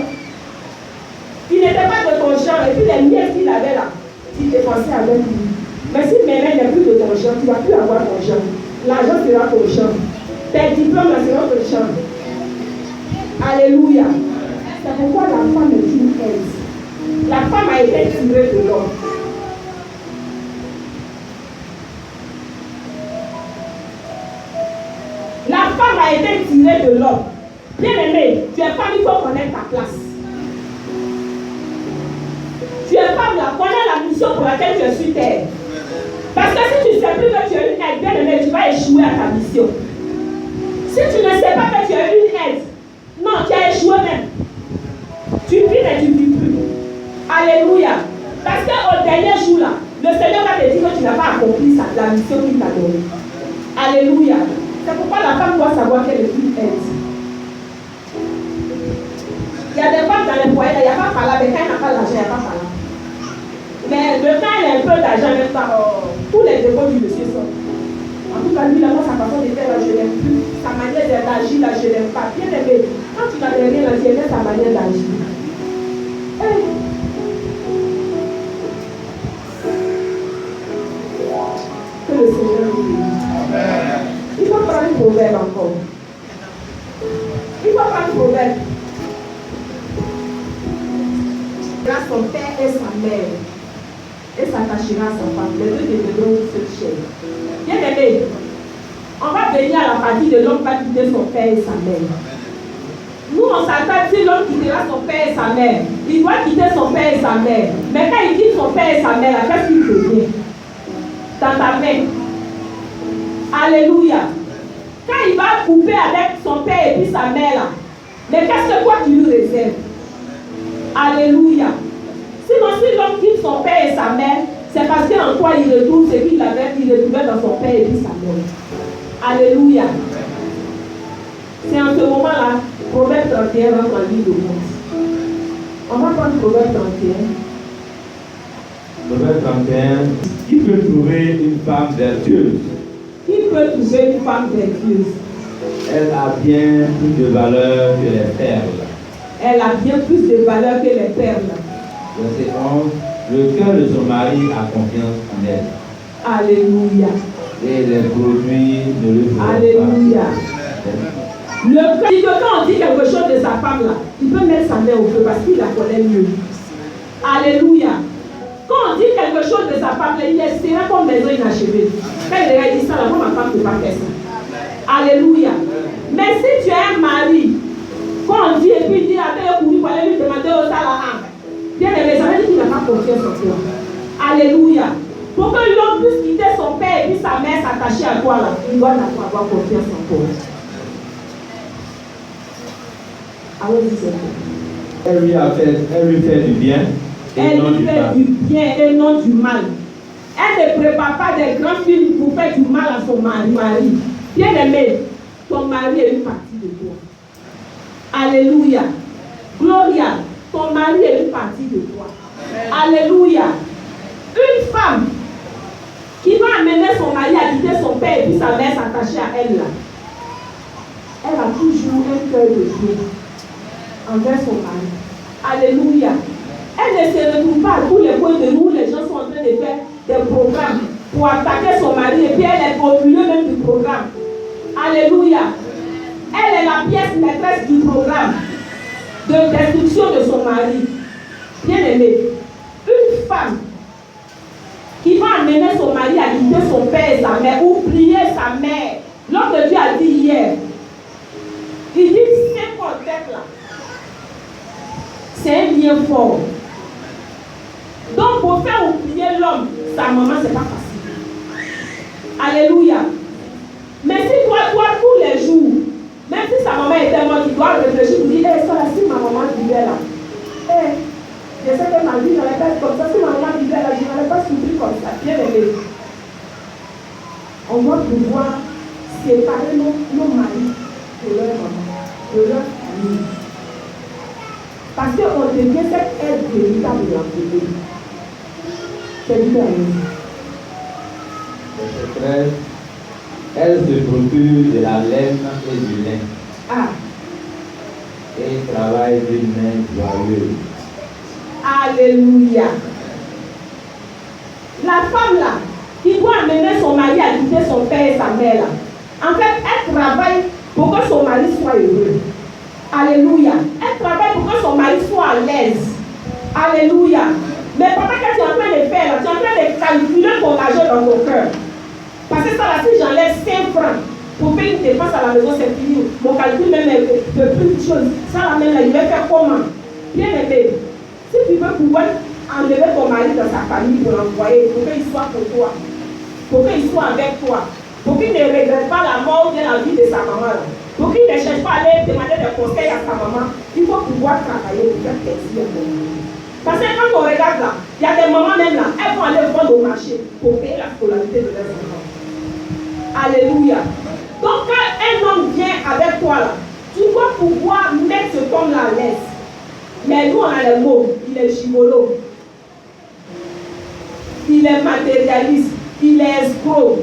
Il n'était pas de ton genre et puis les liens qu'il avait là, il dépensait avec lui. Mais si maintenant il n'est plus de ton genre, tu ne vas plus avoir ton genre. L'argent sera ton genre. Tes diplômes seront ton genre. Alléluia. C'est pourquoi la femme est une aide. La femme a été tirée de l'homme. La femme a été tirée de l'homme. Bien aimé, tu es femme, il faut connaître ta place. Tu es femme, là, connais la mission pour laquelle tu es sur terre. Parce que si tu ne sais plus que tu es une aide, bien aimé, tu vas échouer à ta mission. Si tu ne sais pas que tu es une aide, non, tu as échoué même. Tu vis mais tu ne vis plus. Alléluia. Parce qu'au dernier jour là, le Seigneur va te dire que tu n'as pas accompli la mission qu'il t'a donnée. Alléluia. C'est pourquoi la femme doit savoir qu'elle est une aide. Il y a des femmes dans les foyers, il n'y a pas par là, mais quand elle n'a pas l'argent, il n'y a pas par là. Mais le temps, elle a un peu d'argent, même pas. Tous les défauts du monsieur sont. En tout cas, lui, là, moi, sa façon de faire, là, je n'aime plus. Sa manière d'agir, là, je n'aime pas. Bien aimé, quand tu n'avais rien, là, tu aimais sa manière d'agir. Hey. Que le Seigneur nous bénisse. Il faut prendre un proverbe encore. Il faut prendre un proverbe. Son père et sa mère. Et s'attachera à sa femme. Les deux deviendront une seule chair. Bien aimé, on va venir à la partie de l'homme qui va quitter son père et sa mère. Nous, on s'attend si l'homme quittera son père et sa mère. Il doit quitter son père et sa mère. Mais quand il quitte son père et sa mère, qu'est-ce qu'il devient? Dans ta main. Alléluia. Quand il va couper avec son père et puis sa mère, là, mais qu'est-ce que toi tu lui réserves? Alléluia. Sinon, si l'homme quitte son père et sa mère, c'est parce qu'en toi il retrouve ce qu'il avait, il retrouvait dans son père et puis sa mère. Alléluia. C'est en ce moment-là, Proverbe 31 va en livre de compte. On va prendre Proverbe 31. Proverbe 31, qui peut trouver une femme vertueuse? Qui peut trouver une femme vertueuse? Elle a bien plus de valeur que les perles. Elle a bien plus de valeur que les perles. Verset 11, le cœur de son mari a confiance en elle. Alléluia. Et les produits ne le feront Alléluia. pas. Le cœur, dit que quand on dit quelque chose de sa femme là, il peut mettre sa main au feu parce qu'il la connaît mieux. Alléluia. Quand on dit quelque chose de sa femme là, il est serré comme maison inachevée. Quand il dit ça, là, moi ma femme ne peut pas faire ça. Alléluia. Mais si tu as un mari, quand on dit et puis il dit avec le courrier pour aller lui demander au salaire, bien aimé, ça veut dire qu'il n'a pas confiance en toi. Alléluia. Pour que l'homme puisse quitter son père et puis sa mère s'attacher à toi là, il doit avoir confiance en toi. Allons-y, c'est bon. Elle lui fait du bien et non du mal. Elle lui fait du bien et non du mal. Elle ne prépare pas des grands films pour faire du mal à son mari. Bien aimé, ton mari est une partie de toi. Alléluia. Gloria, ton mari est une partie de toi. Alléluia. Une femme qui va amener son mari à quitter son père et puis sa mère s'attacher à elle là, elle a toujours un cœur de Dieu envers son mari. Alléluia. Elle ne se retrouve pas à tous les coins de nous où les gens sont en train de faire des programmes pour attaquer son mari et puis elle est au milieu même du programme. Alléluia. Elle est la pièce maîtresse du programme de destruction de son mari. Bien aimé, une femme qui va amener son mari à quitter son père et sa mère ou prier sa mère. Lorsque Dieu a dit hier, il dit c'est mon tête là. C'est un lien fort. Donc pour faire oublier l'homme, sa maman, c'est pas facile. Alléluia. Mais si toi, tous les jours, même si sa maman était morte, tu dois réfléchir pour dire, ça là, si ma maman vivait là, je sais que ma vie n'allait pas être comme ça. Si ma maman vivait là, je n'allais pas souffrir comme ça. Bien aimé. On doit pouvoir séparer nos maris de leur maman, de leur famille. Parce qu'on devient cette aide véritable de la famille. C'est bien aimé. Verset 13. Elle se procure de la laine et du lin. Ah. Et travaille d'une main joyeuse. Alléluia. La femme là, qui doit amener son mari à quitter son père et sa mère là, en fait, elle travaille pour que son mari soit heureux. Alléluia. Elle travaille pour que son mari soit à l'aise. Alléluia. Mais pendant que tu es en train de faire là, tu es en train de calculer ton argent dans ton cœur. Parce que ça là, si j'enlève 5 francs pour faire une dépense à la maison, c'est fini. Mon calcul même de plus de choses. Ça là même là, il va faire comment? Bien aimé. Si tu veux pouvoir enlever ton mari dans sa famille pour l'envoyer, pour qu'il soit pour toi, pour qu'il soit avec toi, pour qu'il ne regrette pas la mort de la vie de sa maman, là, pour qu'il ne cherche pas à aller demander des conseils à sa maman, il faut pouvoir travailler pour faire plaisir à ton mari. Parce que quand on regarde là, il y a des mamans même là, elles vont aller vendre au marché pour payer la scolarité de leurs enfants. Alléluia. Donc quand un homme vient avec toi là, tu dois pouvoir mettre ce homme là à l'aise. Mais nous on a les mots, il est gigolo, il est matérialiste, il est escroc,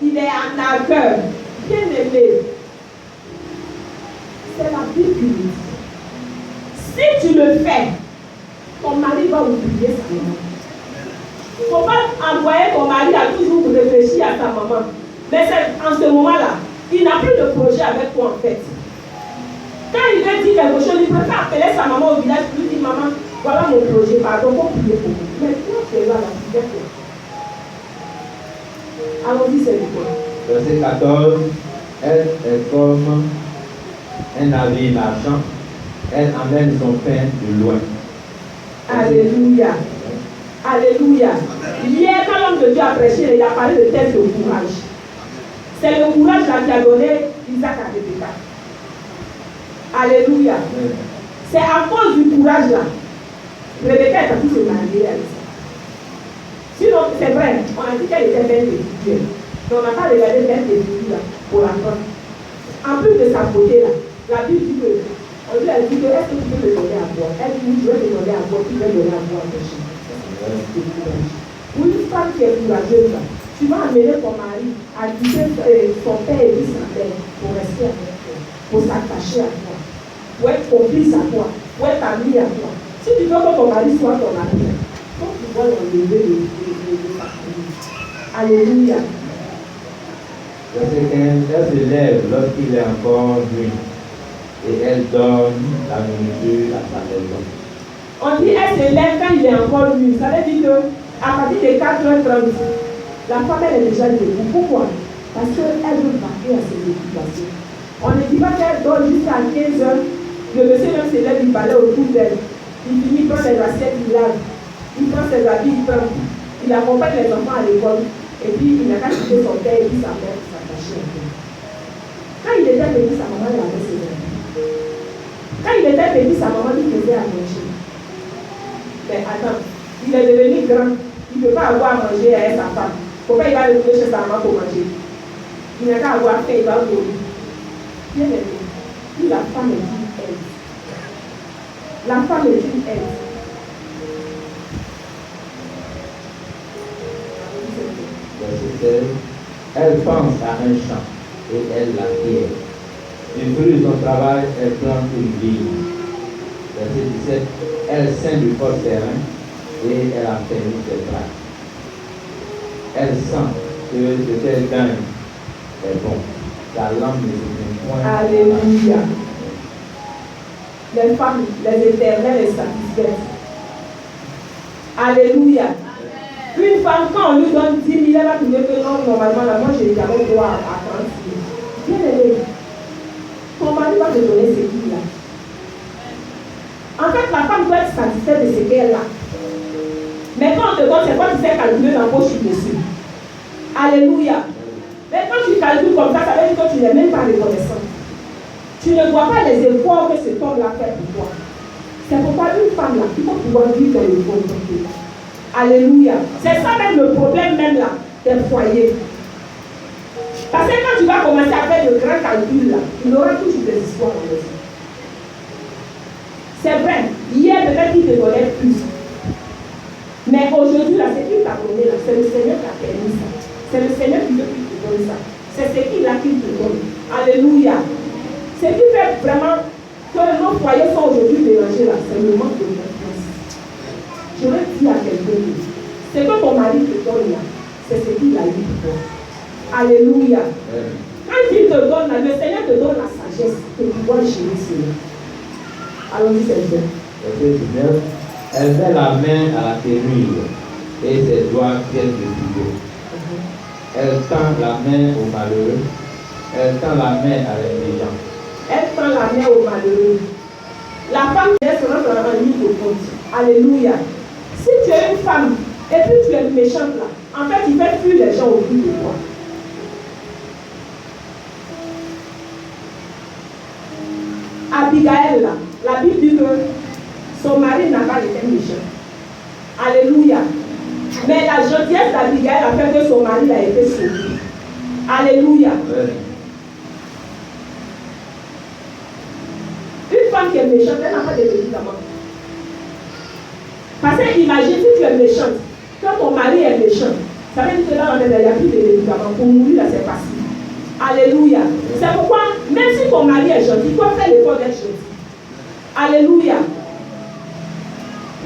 il est arnaqueur. Bien aimé, c'est la Bible qui dit. Si tu le fais, ton mari va oublier sa maman. Il ne faut pas envoyer ton mari à toujours réfléchir à ta maman. Mais en ce moment-là, il n'a plus de projet avec toi en fait. Quand il veut dire quelque chose, il préfère appeler sa maman au village pour lui dire maman, voilà mon projet, pardon, pour prier pour vous. Mais toi, tu es là, tu es là. Allons-y, c'est quoi? Verset 14. Elle est comme un navire marchand. Elle amène son pain de loin. Alléluia. Alléluia. Hier, quand l'homme de Dieu a prêché, il a parlé de test de courage. C'est le courage là qui a donné Isaac à Rebecca. Alléluia. C'est à cause du courage là. Rebecca est partie se marier avec ça. Sinon, c'est vrai, on a dit qu'elle était belle de Dieu. Mais on n'a pas regardé belle de Dieu là pour la femme. En plus de sa beauté là, la Bible dit que, on lui a dit que est-ce que tu peux me donner à boire? Elle dit, je vais te donner à boire, tu vas donner à boire à tes chiens. Pour une femme qui est courageuse, là, tu vas amener ton mari à quitter son père et sa mère pour rester avec toi, pour s'attacher à toi, pour être complice à toi, pour être ami à toi. Si tu veux que ton mari soit ton ami, il faut que tu dois l'enlever de sa famille. Alléluia. Verset 15, elle se lève lorsqu'il est encore nuit et elle donne la nourriture à sa maison. On dit elle se lève quand il est encore nuit. Ça veut dire qu'à partir de 4h30, la femme elle est déjà debout. Pourquoi? Parce qu'elle veut vaquer à ses occupations. On ne dit pas qu'elle dort jusqu'à 15h. Le monsieur même se lève, il balai autour d'elle. Il finit, il prend ses assiettes, il lave. Il prend ses habits, il accompagne les enfants à l'école. Et puis il n'a qu'à quitter son père et puis sa mère pour s'attacher à lui. Quand il était petit, sa maman l'avait ses habits. Quand il était petit, sa maman lui faisait à manger. Mais attends, il est devenu grand. Il ne peut pas avoir à manger avec sa femme. Pourquoi il va le trouver chez sa maman pour manger? Il n'a qu'à avoir fait, il va mourir. Bien aimé, puis la femme est une aide. La femme est une aide. Elle pense à un champ et elle l'acquiert. Du fruit de son travail, elle plante une vigne. Verset 17, elle sème du fort terrain et elle a fermé ses bras. Elle sent que ce qu'elle gagne est bon. La langue ne se point. Alléluia. Les femmes, les éternelles les satisfaisent. Alléluia. Une femme, quand on lui donne 10 000, elle va trouver que non, normalement, là, moi, j'ai jamais droit à 30 000. Bien aimé, ton mari va te donner ce qu'il a. En fait, la femme doit être satisfaite de ce qu'elle a. Mais quand on te donne, c'est quoi tu sais calculer dans poche dessus. Alléluia. Mais quand tu calcules comme ça veut dire que tu n'es même pas reconnaissant. Tu ne vois pas les efforts que cet homme-là fait pour toi. C'est pourquoi une femme là, il faut pouvoir vivre dans le bon côté. Alléluia. C'est ça même le problème même là, des foyers. Parce que quand tu vas commencer à faire de grands calculs là, il aura toujours des histoires dans la maison. C'est vrai, hier peut-être qu'il te donnait plus. Mais aujourd'hui là, c'est qui t'a donné là, c'est le Seigneur qui a permis ça. C'est le Seigneur qui veut qu'il te donne ça. C'est ce qu'il a qu'il te donne. Alléluia. Ce qui fait vraiment que nos foyers sont aujourd'hui mélangés là, c'est le manque de confiance. Je vais dire à quelqu'un, ce que ton mari te donne là, c'est ce qu'il a eu pour toi. Alléluia. Quand il te donne là, le Seigneur te donne la sagesse pour pouvoir gérer cela. Allons-y, Seigneur. Verset 19, elle met la main à la serrure et ses doigts tiennent le tuyau. Elle tend la main au malheureux, elle tend la main à l'intelligent. Elle tend la main au malheureux. La femme laisse rendre en ligne de compte. Alléluia. Si tu es une femme et puis tu es méchante là, en fait, il fait fuir les gens autour de toi. Abigail là, la Bible dit que son mari n'a pas été méchant. Alléluia. Mais la gentillesse d'Abigail a fait que son mari a été sauvé. Alléluia. Une femme qui est méchante, elle n'a pas de médicaments. Parce que imagine si tu es méchante, quand ton mari est méchant, ça veut dire que là, il n'y a plus de médicaments. Pour mourir, là, c'est facile. Alléluia. C'est pourquoi, même si ton mari est gentil, il doit faire l'effort d'être gentil. Alléluia.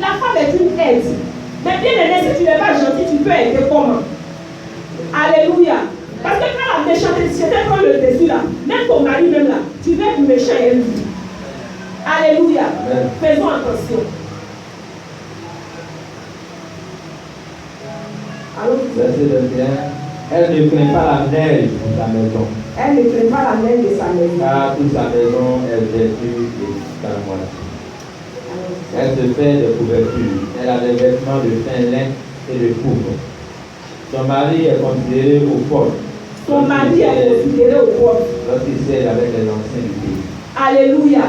La femme est une aide. Mais bien aimé, si tu n'es pas gentil, tu peux aider comment? Alléluia. Parce que quand la méchanceté prend le dessus là, même ton mari même là, tu veux être méchant et lui. Alléluia. Amen. Faisons attention. Verset 21. Elle ne craint pas la neige de sa maison. Elle ne craint pas la neige de sa maison. Car toute sa maison est vêtue et calmoie. Elle se fait des couvertures. Elle a des vêtements de fin lin et de pourpre. Son mari est considéré au port. Son mari est considéré au port. Lorsqu'il sert avec les anciens du pays. Alléluia.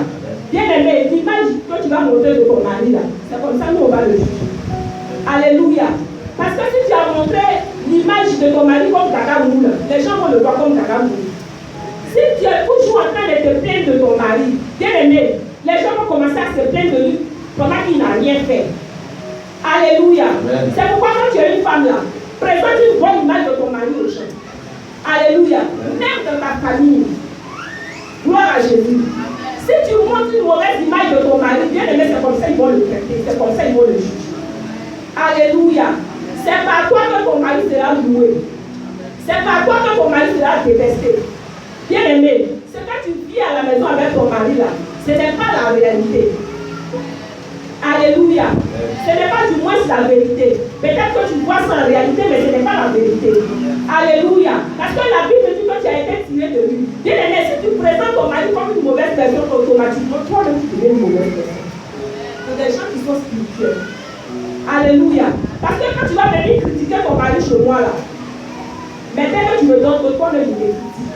Bien aimé, l'image que tu vas montrer de ton mari là, c'est comme ça que nous on va le juger. Alléluia. Parce que si tu as montré l'image de ton mari comme Kagamou, les gens vont le voir comme Kagamou. Si tu es toujours en train de te plaindre de ton mari, bien aimé, les gens vont commencer à se plaindre de lui pendant qu'il n'a rien fait. Alléluia. Amen. C'est pourquoi quand tu es une femme là, présente une bonne image de ton mari au champ. Alléluia. Même dans ta famille. Gloire à Jésus. Si tu montres une mauvaise image de ton mari, bien aimé, c'est comme ça ils vont le traiter, c'est comme ça ils vont le juger. Alléluia. C'est par toi que ton mari sera loué. C'est par toi que ton mari sera détesté. Bien aimé, ce que tu vis à la maison avec ton mari là, ce n'est pas la réalité. Alléluia. Ce n'est pas du moins la vérité. Peut-être que tu vois ça en réalité, mais ce n'est pas la vérité. Alléluia. Parce que la Bible dit que tu as été tiré de lui. Bien aimé, si tu présentes ton mari comme une mauvaise personne, automatiquement, toi-même tu deviens une mauvaise personne. C'est des gens qui sont spirituels. Alléluia. Parce que quand tu vas venir critiquer ton mari chez moi là, maintenant que tu me donnes que toi-même tu me critiques.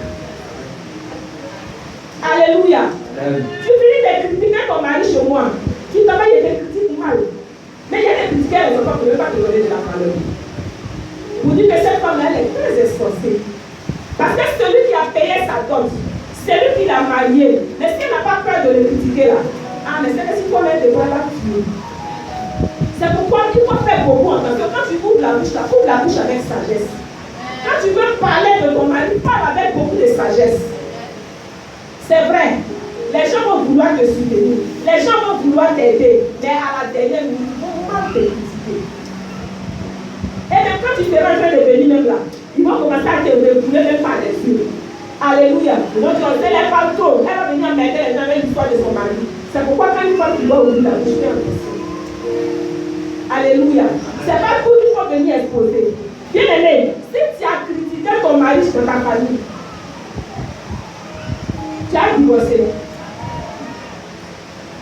Alléluia. Tu finis de critiquer ton mari chez moi. Tu t'en vas y aller critiquer mal. Mais il y a des critiqueurs qui ne peuvent pas te donner de la valeur. Vous dites que cette femme-là, elle est très escortée. Parce que celui qui a payé sa dot, celui qui l'a marié, est-ce qu'elle n'a pas peur de le critiquer là? Ah, mais c'est que si toi-même te vois là, tu. C'est pourquoi il faut faire beaucoup attention. Quand tu ouvres la bouche avec sagesse. Quand tu veux parler de ton mari, parle avec beaucoup de sagesse. C'est vrai. Les gens vont vouloir te soutenir. Les gens vont vouloir t'aider. Mais à la dernière minute, ils vont mal te critiquer. Et même quand tu seras en train de venir même là, ils vont commencer à te refouler même par les yeux. Alléluia. Ils vont dire, elle n'est pas trop. Elle va venir m'aider les gens avec l'histoire de son mari. C'est pourquoi quand une femme qui doit ouvrir la bouche, fais attention. Alléluia. C'est pas tout qu'il faut venir exposer. Bien aimé, si tu as critiqué ton mari dans ta famille, tu as divorcé.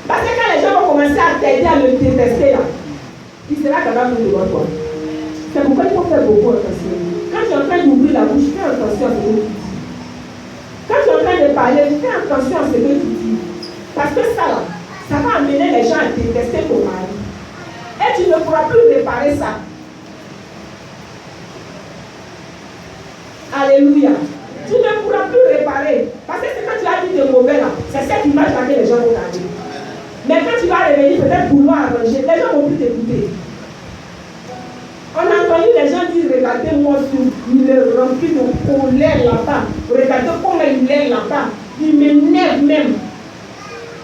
Parce que quand les gens vont commencer à t'aider à le détester là, il sera capable de devant toi. C'est pourquoi il faut faire beaucoup attention. Quand tu es en train d'ouvrir la bouche, fais attention à ce que tu dis. Quand tu es en train de parler, fais attention à ce que tu dis. Parce que ça là, ça va amener les gens à détester ton mari. Et tu ne pourras plus réparer ça. Alléluia. Tu ne pourras plus réparer. Parce que ce que tu as dit de mauvais là, c'est cette image-là que les gens vont garder. Mais quand tu vas revenir, peut-être vouloir arranger, les gens vont plus t'écouter. On a entendu les gens dire, regardez-moi, il est rempli de colère là-bas. Regardez comment il est là-bas. Il m'énerve même.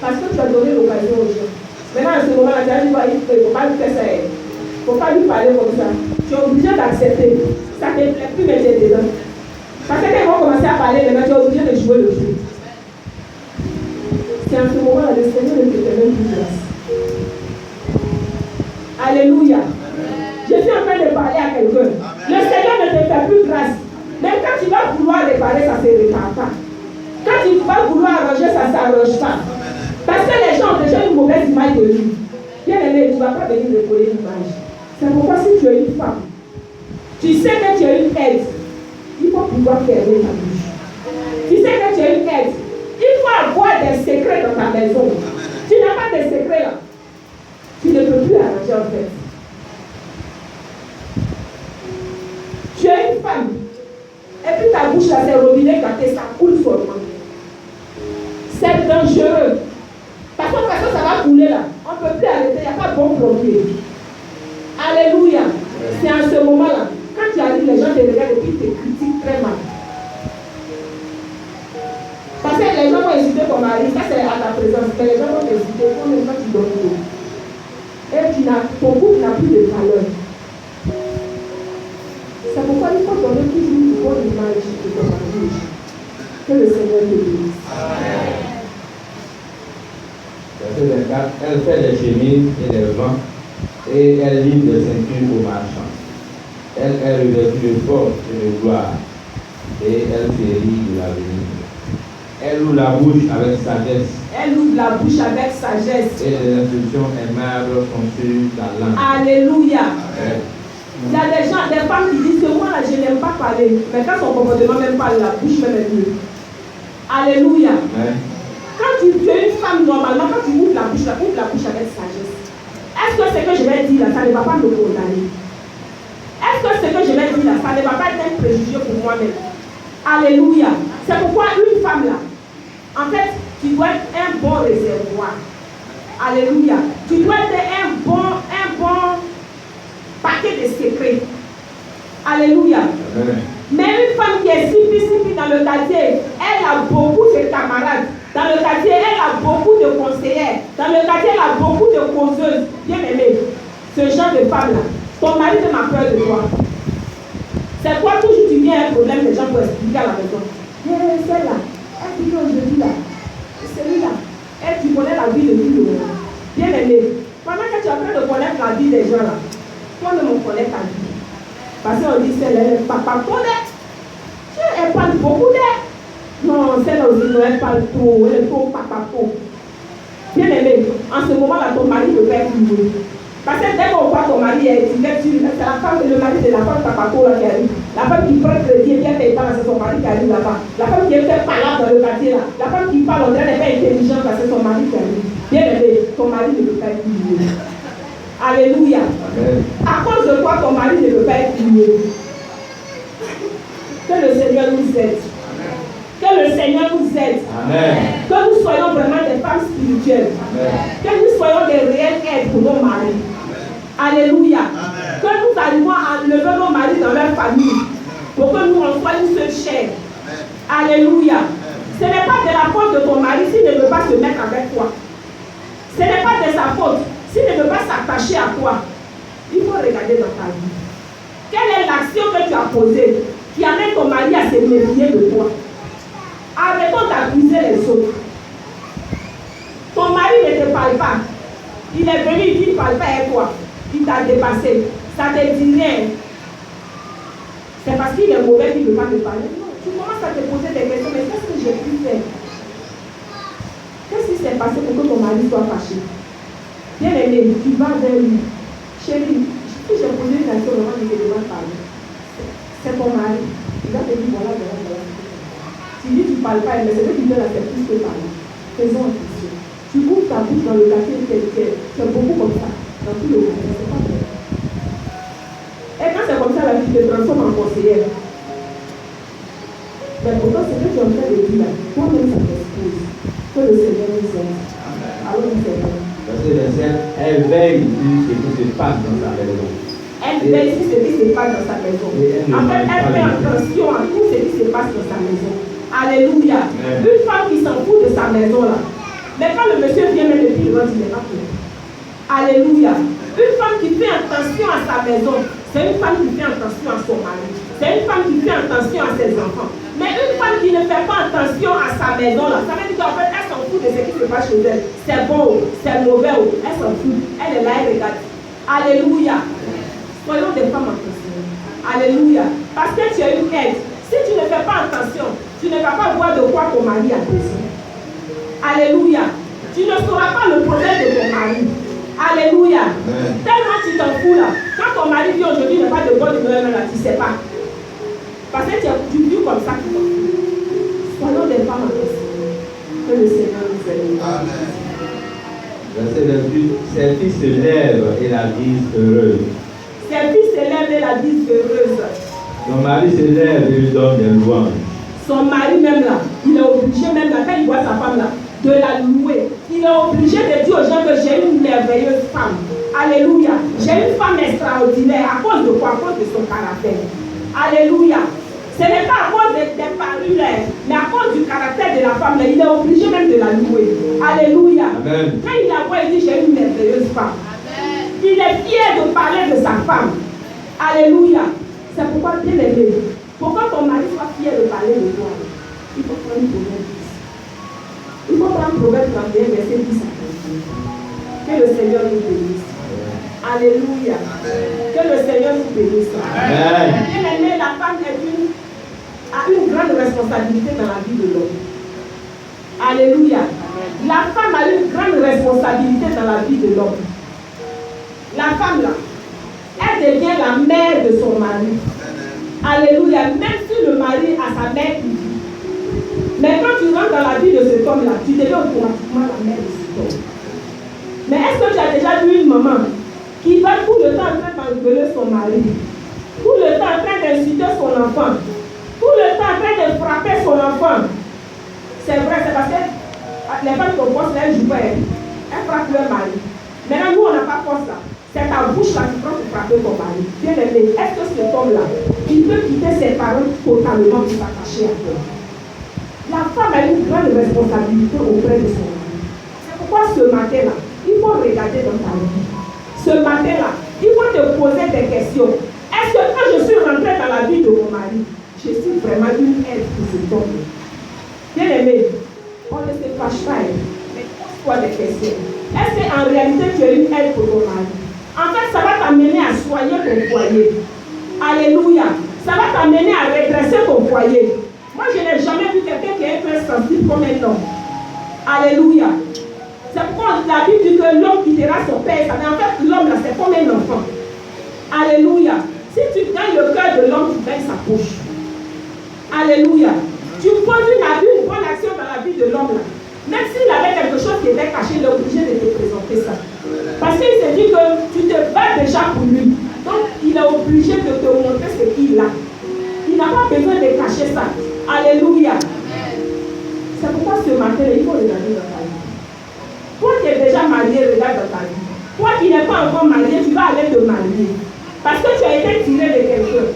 Parce que tu as donné l'occasion aux gens. Maintenant, à ce moment-là, tu as dit, il ne faut pas lui faire ça. Il ne faut pas lui parler comme ça. Tu es obligé d'accepter. Ça ne te plaît plus, mais tu es dedans. Parce que quand ils vont commencer à parler, maintenant, tu es obligé de jouer le jeu. C'est en ce moment-là, le Seigneur ne te fait même plus grâce. Alléluia. Je suis en train de parler à quelqu'un. Le Seigneur ne te fait plus grâce. Même quand tu vas vouloir réparer, ça ne se répare pas. Quand tu vas vouloir arranger, ça ne s'arrange pas. Parce que les gens ont déjà une mauvaise image de lui. Bien aimé, tu ne vas pas venir recoller l'image. C'est pourquoi si tu es une femme, tu sais que tu es une aide, il faut pouvoir fermer ta bouche. Tu sais que tu es une aide, il faut avoir des secrets dans ta maison. Tu n'as pas de secrets là. Tu ne peux plus arranger en fait. Tu es une femme. Et puis ta bouche là, c'est robinet gâté, ça coule seulement. C'est dangereux. Parce que ça va couler là. On ne peut plus arrêter, il n'y a pas de bon plombier. Alléluia. C'est en ce moment-là. Quand tu arrives, les gens te regardent et puis te critiquent très mal. Parce que les gens vont hésiter ton mari, ça c'est à ta présence. Mais les gens vont hésiter combien de temps tu donnes l'eau. Et ton couple n'a plus de valeur. C'est pourquoi il faut donner toujours une bonne image de ton mari. Que le Seigneur te bénisse. Verset 24, elle fait les chemises et les vents, et elle livre des ceintures aux marchands. Elle est revêtue de force et de gloire, et elle se rit de l'avenir. Elle ouvre la bouche avec sagesse. Elle ouvre la bouche avec sagesse. Et les instructions aimables sont sur ta langue. Alléluia. Il y a des gens, des femmes qui disent que moi là, je n'aime pas parler. Mais quand son comportement même parle, la bouche même est mieux. Alléluia. Quand tu es une femme normalement, quand tu ouvres la bouche avec sagesse. Est-ce que ce que je vais dire là, ça ne va pas me condamner? Est-ce que ce que je vais dire là, ça ne va pas être un préjugé pour moi-même? Alléluia. C'est pourquoi une femme là, en fait, tu dois être un bon réservoir. Alléluia. Tu dois être un bon paquet de secrets. Alléluia. Amen. Mais une femme qui est sipi dans le quartier, elle a beaucoup de camarades. Dans le quartier, elle a beaucoup de conseillères. Dans le quartier, elle a beaucoup de causeuses. Bien aimée, ce genre de femme-là, ton mari ne m'a peur de toi. C'est quoi toujours tu viens à un problème, les gens pour expliquer à la maison. Celle-là, elle dit aujourd'hui là, celui-là, elle, tu connais la vie de tout le monde. Bien aimé, pendant que tu es en train de connaître la vie des gens là, toi-même on connaît ta vie. Parce qu'on dit celle-là, elle est papa connaît. Elle parle beaucoup d'elle. Non, celle-là aussi, non, elle parle trop, elle est trop papa trop. Bien aimé, en ce moment-là, ton mari ne peut pas être nouveau. Parce que dès qu'on voit ton mari, c'est la femme, le mari de la femme papato là qui arrive. La femme qui prend crédit et bien fait pas, c'est son mari qui arrive là-bas. La femme qui fait parler dans le quartier là. La femme qui parle, on dirait qu'elle n'est pas intelligente parce que c'est son mari qui arrive. Bien aimé, ton mari ne peut pas être nouveau. Alléluia. Amen. À cause de toi, ton mari ne peut pas être nouveau. Que le Seigneur nous aide. Que le Seigneur nous aide. Amen. Que nous soyons vraiment des femmes spirituelles. Amen. Que nous soyons des réels aides pour nos maris. Alléluia. Amen. Que nous arrivons à enlever nos maris dans leur famille. Pour que nous en soyons une seule chair. Amen. Alléluia. Amen. Ce n'est pas de la faute de ton mari s'il ne veut pas se mettre avec toi. Ce n'est pas de sa faute s'il ne veut pas s'attacher à toi. Il faut regarder dans ta vie. Quelle est l'action que tu as posée qui amène ton mari à se méfier de toi? Arrêtons d'accuser les autres. Ton mari ne te parle pas. Il est venu, il dit, il ne parle pas avec toi. Il t'a dépassé. Ça ne te dit rien. C'est parce qu'il est mauvais qu'il ne veut pas te parler. Non, tu commences à te poser des questions. Mais qu'est-ce que j'ai pu faire? Qu'est-ce qui s'est passé pour que ton mari soit fâché? Bien aimé, tu vas vers lui. Chérie, si j'ai posé une question, vraiment, il ne pas parler. C'est ton mari. Il va te dire, voilà. Tu dis, tu ne parles pas, mais c'est vrai qu'il donne la tête plus que parler. Faisons attention. Tu ouvres ta bouche dans le quartier c'est beaucoup comme ça. Dans tout le monde, c'est pas vrai. Et quand c'est comme ça, la vie te transforme en conseillère. Mais pourtant, c'est que tu es en train de dire là, toi-même ça t'expose. Que le Seigneur nous aide. Alors, nous aidons. Parce que elle veille sur ce qui se passe dans sa maison. Elle veille sur ce qui se passe dans sa maison. En fait, elle fait attention à tout ce qui se passe dans sa maison. Alléluia. Amen. Une femme qui s'en fout de sa maison là. Mais quand le monsieur vient même depuis le ventre, il n'est pas clair. Alléluia. Une femme qui fait attention à sa maison, c'est une femme qui fait attention à son mari. C'est une femme qui fait attention à ses enfants. Mais une femme qui ne fait pas attention à sa maison là, ça veut dire qu'en fait, elle s'en fout de ce qui se passe chez elle. C'est bon, c'est mauvais, elle s'en fout. Elle est là, elle regarde. Alléluia. Soyons des femmes attention. Alléluia. Parce que tu as une aide. Si tu ne fais pas attention, tu ne vas pas voir de quoi ton mari a besoin. Alléluia. Tu ne sauras pas le problème de ton mari. Alléluia. Amen. Tellement tu t'en fous là. Quand ton mari dit aujourd'hui il n'y a pas de bonne humeur là, tu ne sais pas. Parce que tu vis comme ça. Soyons des femmes attention. Que le Seigneur nous aide. Amen. Verset 28. Ses filles se lèvent et la disent heureuse. Ses filles se lèvent et la disent heureuse. Son mari se lève et lui donne des louanges. Son mari même là, il est obligé même là, quand il voit sa femme là, de la louer. Il est obligé de dire aux gens que j'ai une merveilleuse femme. Alléluia. J'ai une femme extraordinaire. À cause de quoi? À cause de son caractère. Alléluia. Ce n'est pas à cause des parures, mais à cause du caractère de la femme là, il est obligé même de la louer. Alléluia. Amen. Quand il la voit, il dit j'ai une merveilleuse femme. Amen. Il est fier de parler de sa femme. Alléluia. C'est pourquoi, bien aimé, pour que ton mari soit fier de parler de toi, il faut prendre Proverbe 10. Il faut prendre Proverbe 31, verset 10 à 15. Que le Seigneur nous bénisse. Alléluia. Que le Seigneur nous bénisse. Bien aimé, la femme a une grande responsabilité dans la vie de l'homme. Alléluia. La femme a une grande responsabilité dans la vie de l'homme. La femme là, elle devient la mère de son mari. Alléluia. Même si le mari a sa mère qui vit. Mais quand tu rentres dans la vie de cet homme-là, tu deviens automatiquement la mère de cet homme. Mais est-ce que tu as déjà vu une maman qui va tout le temps en train d'engueuler son mari, tout le temps en train d'insulter son enfant, tout le temps en train de frapper son enfant? C'est vrai, c'est parce que les femmes qu'on pense, elles jouent pas, elles frappent leur mari. Maintenant, nous, on n'a pas force là. C'est ta bouche là qui prend pour frapper ton mari. Bien aimé, est-ce que cet homme-là, il peut quitter ses parents totalement pour s'attacher à toi? La femme a une grande responsabilité auprès de son mari. C'est pourquoi ce matin-là, il faut regarder dans ta vie. Ce matin-là, il faut te poser des questions. Est-ce que quand je suis rentrée dans la vie de mon mari, je suis vraiment une aide pour cet homme? Bien aimé, on ne se fâche pas, mais pose-toi des questions. Est-ce qu'en réalité tu es une aide pour ton mari? En fait, ça va t'amener à soigner ton foyer. Alléluia. Ça va t'amener à redresser ton foyer. Moi, je n'ai jamais vu quelqu'un qui est très sensible comme un homme. Alléluia. C'est pourquoi la Bible dit que l'homme quittera son père. Mais en fait, l'homme là, c'est comme un enfant. Alléluia. Si tu gagnes le cœur de l'homme, tu gagnes sa poche. Alléluia. Tu poses une bonne action dans la vie de l'homme là. Même s'il avait quelque chose qui était caché, il est obligé de te présenter ça. Parce qu'il s'est dit que tu te bats déjà pour lui. Donc, il est obligé de te montrer ce qu'il a. Il n'a pas besoin de cacher ça. Alléluia. C'est pourquoi ce matin, il faut regarder dans ta vie. Toi qui es déjà marié, regarde dans ta vie. Toi qui n'es pas encore marié, tu vas aller te marier. Parce que tu as été tiré de quelqu'un.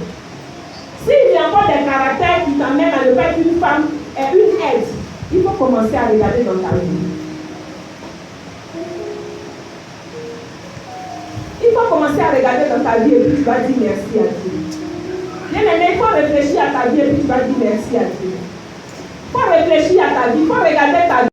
S'il y a encore des caractères qui t'amènent à ne pas être une femme et une aide, il faut commencer à regarder dans ta vie. Il faut commencer à regarder dans ta vie et puis tu vas dire merci à Dieu. Bien aimé, il faut réfléchir à ta vie et puis tu vas dire merci à Dieu. Il faut réfléchir à ta vie, il faut regarder ta vie.